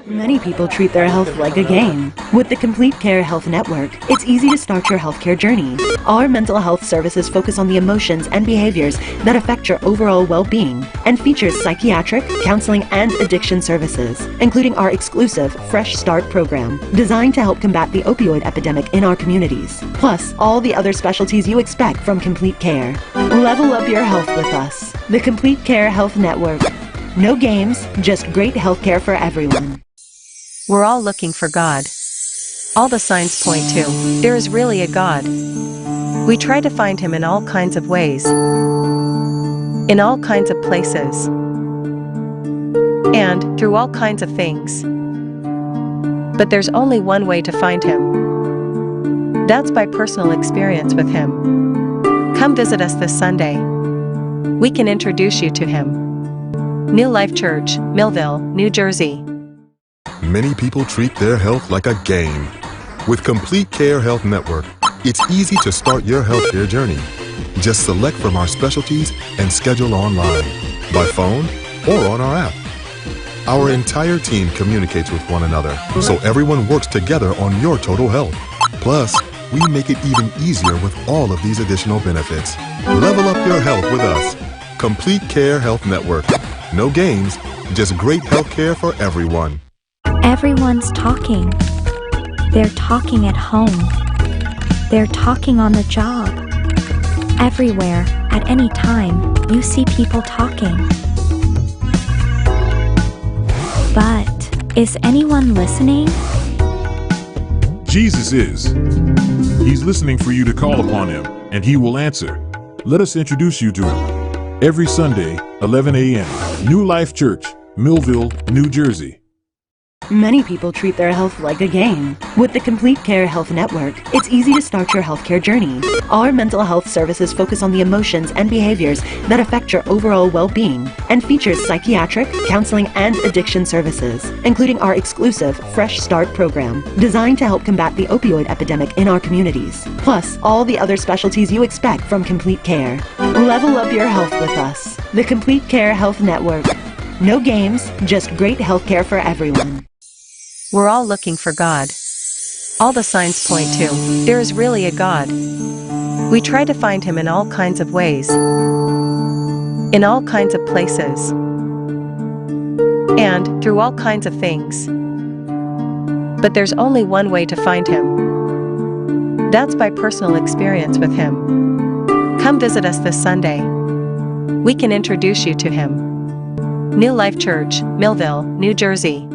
Many people treat their health like a game. With the Complete Care Health Network, it's easy to start your healthcare journey. Our mental health services focus on the emotions and behaviors that affect your overall well-being and features psychiatric, counseling, and addiction services, including our exclusive Fresh Start program, designed to help combat the opioid epidemic in our communities, plus all the other specialties you expect from Complete Care. Level up your health with us. The Complete Care Health Network. No games, just great healthcare for everyone. We're all looking for God. All the signs point to, there is really a God. We try to find him in all kinds of ways, in all kinds of places, and through all kinds of things. But there's only one way to find him. That's by personal experience with him. Come visit us this Sunday. We can introduce you to him. New Life Church, Millville, New Jersey. Many people treat their health like a game. With Complete Care Health Network, it's easy to start your healthcare journey. Just select from our specialties and schedule online, by phone, or on our app. Our entire team communicates with one another, so everyone works together on your total health. Plus, we make it even easier with all of these additional benefits. Level up your health with us. Complete Care Health Network. No games, just great health care for everyone. Everyone's talking. They're talking at home. They're talking on the job. Everywhere, at any time, you see people talking. But, is anyone listening? Jesus is. He's listening for you to call upon him, and he will answer. Let us introduce you to him. Every Sunday, 11 a.m., New Life Church, Millville, New Jersey. Many people treat their health like a game. With the Complete Care Health Network, it's easy to start your healthcare journey. Our mental health services focus on the emotions and behaviors that affect your overall well-being and features psychiatric, counseling, and addiction services, including our exclusive Fresh Start program, designed to help combat the opioid epidemic in our communities, plus all the other specialties you expect from Complete Care. Level up your health with us. The Complete Care Health Network. No games, just great healthcare for everyone. We're all looking for God. All the signs point to, there is really a God. We try to find him in all kinds of ways, in all kinds of places, and through all kinds of things. But there's only one way to find him. That's by personal experience with him. Come visit us this Sunday. We can introduce you to him. New Life Church, Millville, New Jersey.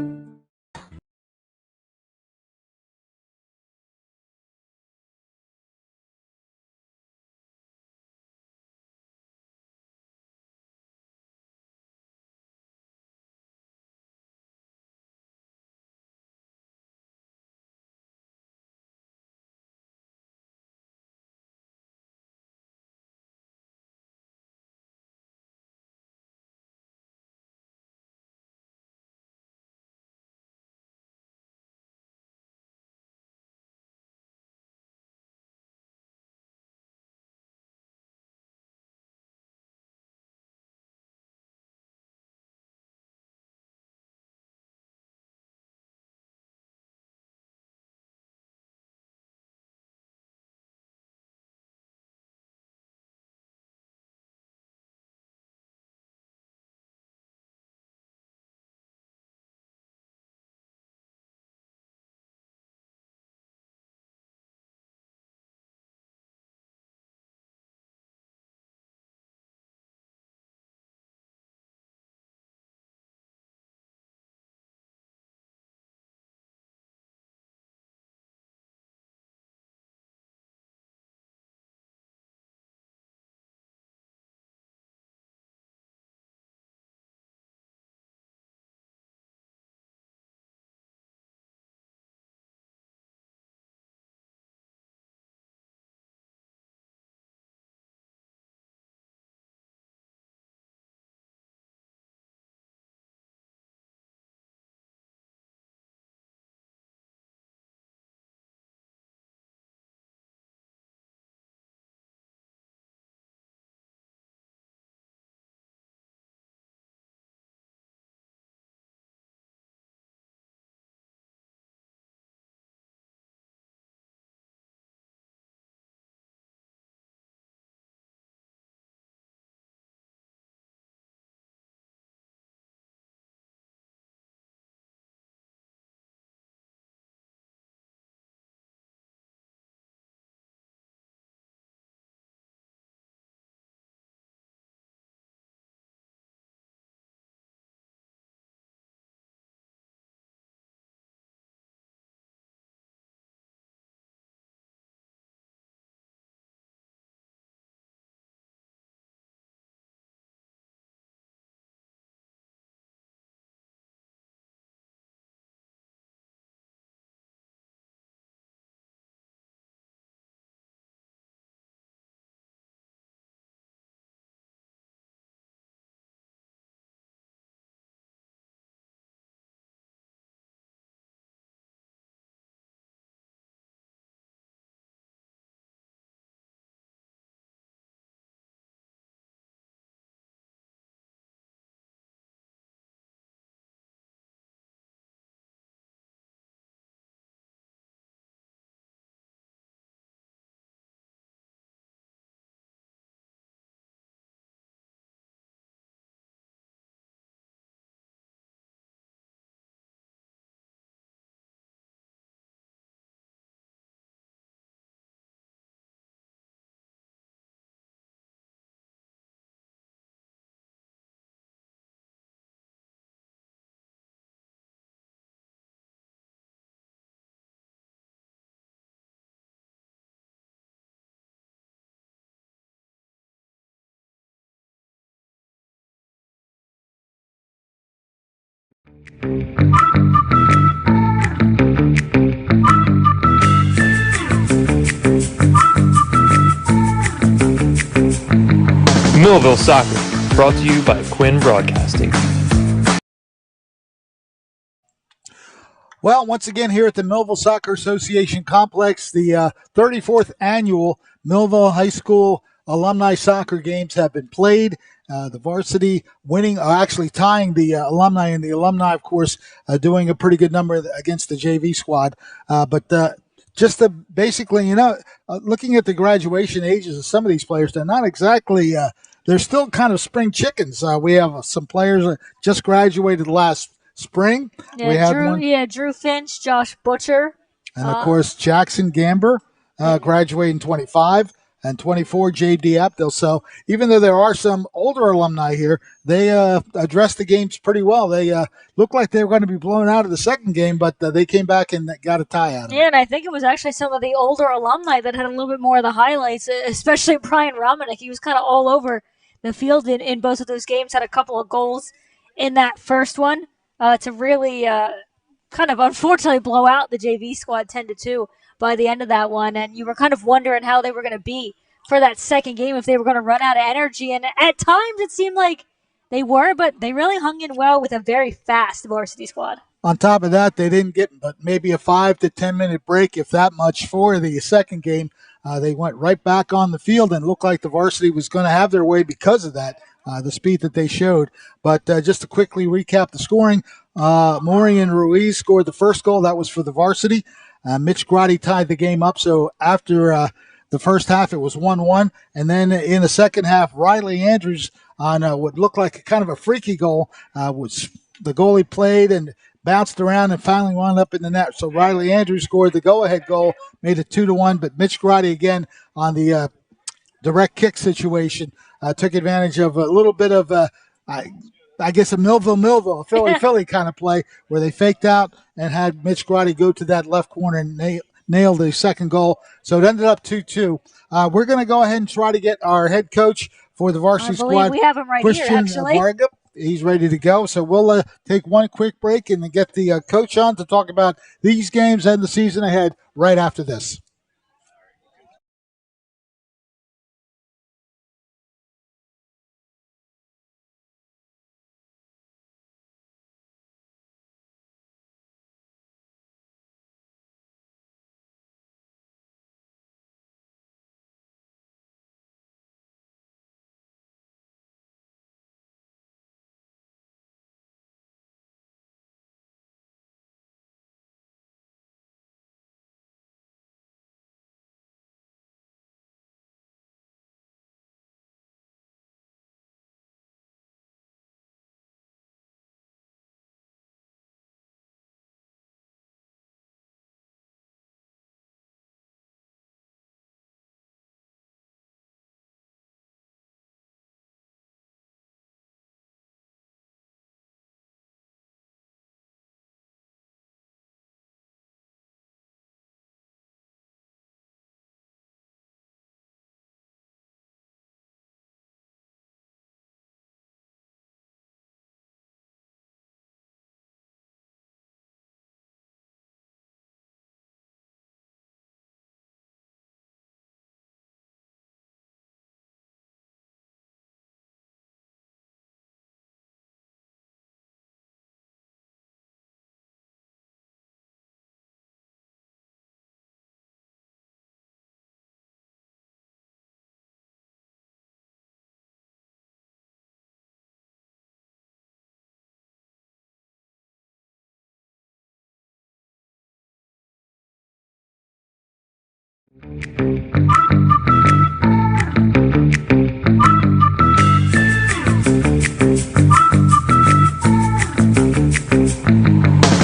Millville Soccer, brought to you by Quinn Broadcasting. Well, once again here at the Millville Soccer Association Complex, the 34th annual Millville High School Alumni Soccer Games have been played. The varsity winning, actually tying the alumni, and the alumni, of course, doing a pretty good number against the JV squad. Just to basically, looking at the graduation ages of some of these players, they're not exactly they're still kind of spring chickens. We have some players that just graduated last spring. Yeah, we had Drew Finch, Josh Butcher. And, of course, Jackson Gamber graduating 25 and 24, J.D. Aptil. So even though there are some older alumni here, they addressed the games pretty well. They looked like they were going to be blown out of the second game, but they came back and got a tie out of it. Yeah, and I think it was actually some of the older alumni that had a little bit more of the highlights, especially Brian Romanek. He was kind of all over the field in both of those games, had a couple of goals in that first one to really kind of unfortunately blow out the JV squad 10-2 by the end of that one. And you were kind of wondering how they were going to be for that second game, if they were going to run out of energy. And at times it seemed like they were, but they really hung in well with a very fast varsity squad. On top of that, they didn't get but maybe a 5 to 10 minute break, if that much, for the second game. They went right back on the field and looked like the varsity was going to have their way because of that, the speed that they showed. But just to quickly recap the scoring, Maureen Ruiz scored the first goal. That was for the varsity. Mitch Grotti tied the game up. So after the first half, it was 1-1. And then in the second half, Riley Andrews on what looked like kind of a freaky goal, was the goalie played and bounced around and finally wound up in the net. So Riley Andrews scored the go-ahead goal, made it 2-1. But Mitch Grotti again on the direct kick situation took advantage of a little bit of I guess a Millville, Philly kind of play where they faked out and had Mitch Grotti go to that left corner and nail the second goal. So it ended up 2-2. We're going to go ahead and try to get our head coach for the varsity squad. We have him right Christian here, actually. Varga. He's ready to go. So we'll take one quick break and then get the coach on to talk about these games and the season ahead right after this.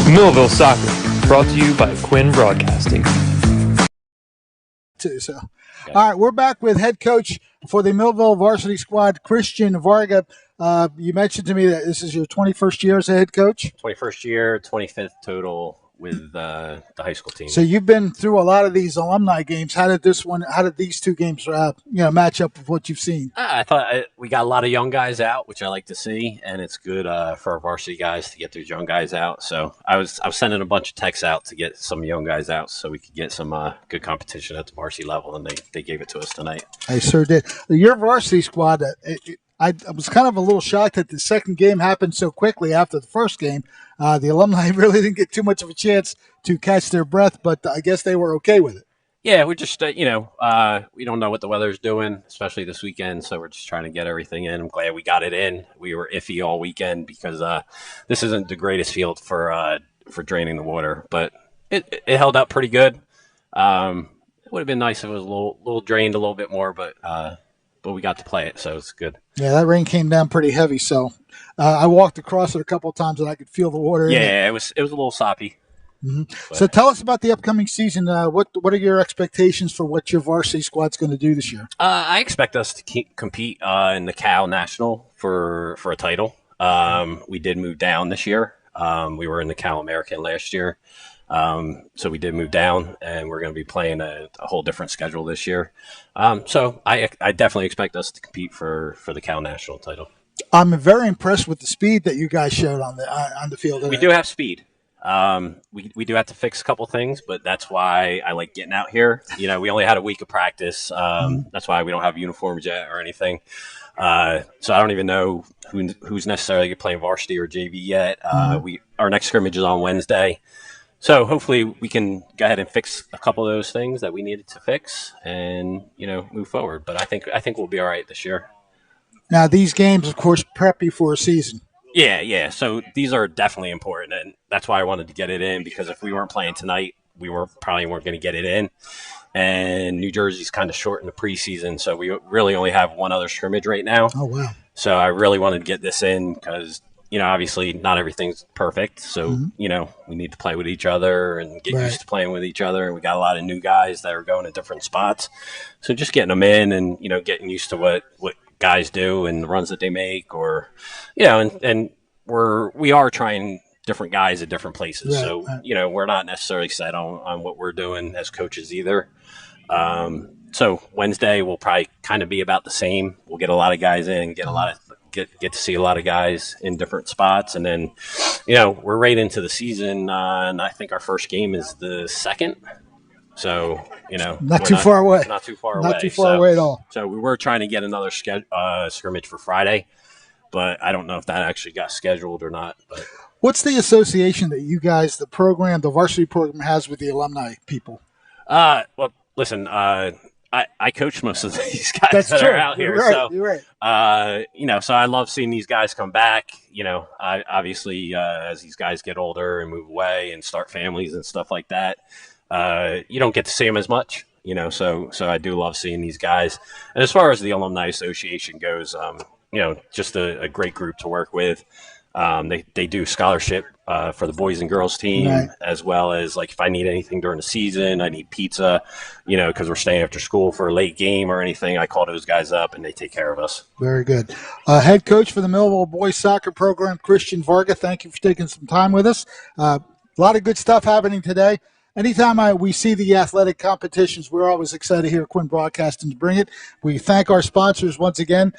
Millville Soccer, brought to you by Quinn Broadcasting. So, all right, we're back with head coach for the Millville varsity squad, Christian Varga. You mentioned to me that this is your 21st year as a head coach. 21st year, 25th total with the high school team. So you've been through a lot of these alumni games. How did these two games, match up with what you've seen? I thought we got a lot of young guys out, which I like to see, and it's good for our varsity guys to get those young guys out. So I was sending a bunch of texts out to get some young guys out so we could get some good competition at the varsity level, and they gave it to us tonight. I sure did. Your varsity squad, I was kind of a little shocked that the second game happened so quickly after the first game. The alumni really didn't get too much of a chance to catch their breath, but I guess they were okay with it. Yeah, we're just, we don't know what the weather's doing, especially this weekend, so we're just trying to get everything in. I'm glad we got it in. We were iffy all weekend because this isn't the greatest field for draining the water, but it held up pretty good. It would have been nice if it was a little drained a little bit more, but we got to play it, so it's good. Yeah, that rain came down pretty heavy, so I walked across it a couple of times and I could feel the water in it. Yeah, it was a little soppy. So tell us about the upcoming season. What are your expectations for what your varsity squad's going to do this year? I expect us to compete in the Cal National for a title. We did move down this year. We were in the Cal American last year. So we did move down, and we're going to be playing a whole different schedule this year. So I definitely expect us to compete for the Cal National title. I'm very impressed with the speed that you guys showed on the field today. We do have speed. We do have to fix a couple things, but that's why I like getting out here. We only had a week of practice. That's why we don't have uniforms yet or anything. So I don't even know who's necessarily playing varsity or JV yet. Our next scrimmage is on Wednesday. So hopefully we can go ahead and fix a couple of those things that we needed to fix and, move forward. But I think we'll be all right this year. Now, these games, of course, prep you for a season. Yeah. So these are definitely important, and that's why I wanted to get it in, because if we weren't playing tonight, we probably weren't going to get it in. And New Jersey's kind of short in the preseason, so we really only have one other scrimmage right now. Oh, wow. So I really wanted to get this in because, obviously not everything's perfect. So, we need to play with each other and get used to playing with each other. And we got a lot of new guys that are going to different spots. So just getting them in and, getting used to what guys do and the runs that they make, or and we are trying different guys at different places, so we're not necessarily set on what we're doing as coaches either. So Wednesday will probably kind of be about the same. We'll get a lot of guys in, get to see a lot of guys in different spots, and then we're right into the season, and I think our first game is the 2nd. So, not too far away. Not too far away at all. So we were trying to get another scrimmage for Friday, but I don't know if that actually got scheduled or not. But what's the association that you guys, the varsity program, has with the alumni people? Well, listen, I coach most of these guys that are out here. You're right. So I love seeing these guys come back. Obviously, as these guys get older and move away and start families and stuff like that, you don't get to see them as much, so I do love seeing these guys. And as far as the Alumni Association goes, just a great group to work with. They do scholarship for the boys and girls team, as well as if I need anything during the season, I need pizza, because we're staying after school for a late game or anything. I call those guys up and they take care of us. Very good. Head coach for the Millville boys soccer program, Christian Varga, thank you for taking some time with us. A lot of good stuff happening today. Anytime we see the athletic competitions, we're always excited to hear Quinn Broadcasting to bring it. We thank our sponsors once again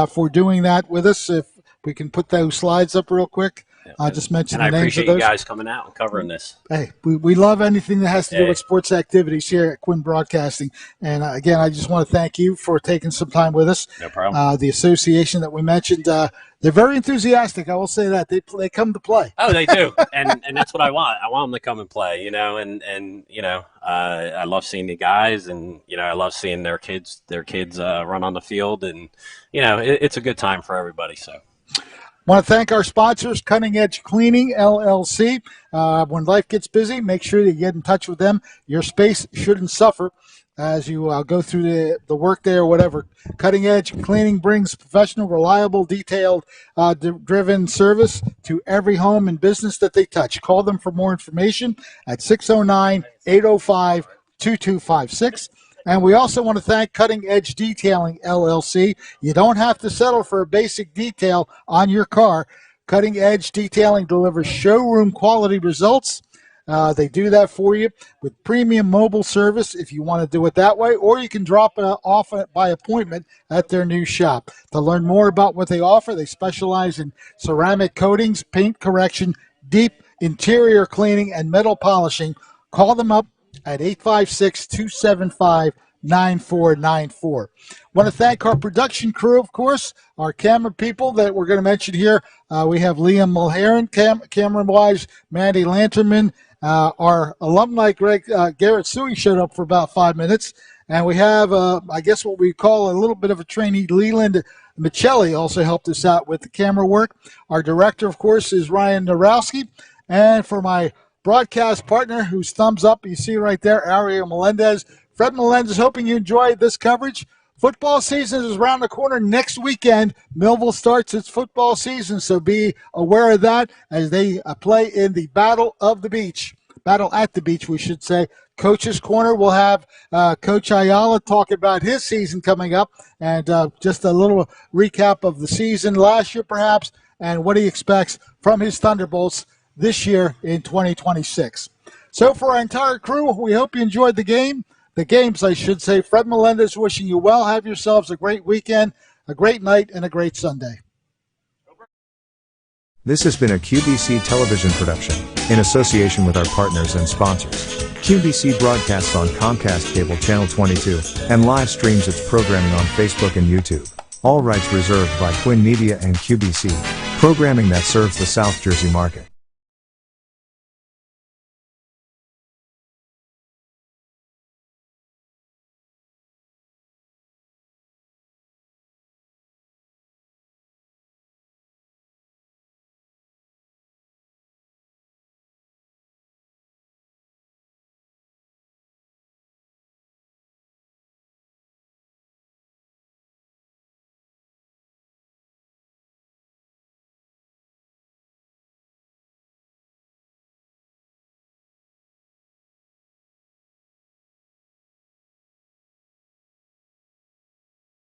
for doing that with us. If we can put those slides up real quick. I'll just mention the names of those. I appreciate you guys coming out and covering this. Hey, we love anything that has to do with sports activities here at Quinn Broadcasting. And again, I just want to thank you for taking some time with us. No problem. The association that we mentioned, they're very enthusiastic. I will say that they come to play. Oh, they do, and that's what I want. I want them to come and play. I love seeing the guys, and I love seeing their kids run on the field, and it's a good time for everybody. So. Want to thank our sponsors, Cutting Edge Cleaning, LLC. When life gets busy, make sure you get in touch with them. Your space shouldn't suffer as you go through the work day or whatever. Cutting Edge Cleaning brings professional, reliable, detailed, driven service to every home and business that they touch. Call them for more information at 609-805-2256. And we also want to thank Cutting Edge Detailing, LLC. You don't have to settle for a basic detail on your car. Cutting Edge Detailing delivers showroom quality results. They do that for you with premium mobile service if you want to do it that way, or you can drop it off by appointment at their new shop. To learn more about what they offer, they specialize in ceramic coatings, paint correction, deep interior cleaning, and metal polishing. Call them up at 856-275-9494. Want to thank our production crew, of course, our camera people that we're going to mention here. We have Liam Mulheron, camera-wise, Mandy Lanterman. Our alumni, Garrett Suey, showed up for about 5 minutes. And we have, I guess what we call a little bit of a trainee, Leland Michelli, also helped us out with the camera work. Our director, of course, is Ryan Narowski. And for my broadcast partner, whose thumbs up you see right there, Ariel Melendez. Fred Melendez, hoping you enjoyed this coverage. Football season is around the corner. Next weekend, Millville starts its football season, so be aware of that as they play in the Battle at the Beach, we should say. Coach's Corner, we'll have Coach Ayala talk about his season coming up and just a little recap of the season last year perhaps and what he expects from his Thunderbolts this year in 2026. So for our entire crew, we hope you enjoyed the games, I should say. Fred Melendez wishing you well. Have yourselves a great weekend, a great night, and a great Sunday. This has been a QBC television production, in association with our partners and sponsors. QBC broadcasts on Comcast Cable Channel 22, and live streams its programming on Facebook and YouTube. All rights reserved by Quinn Media and QBC, programming that serves the South Jersey market.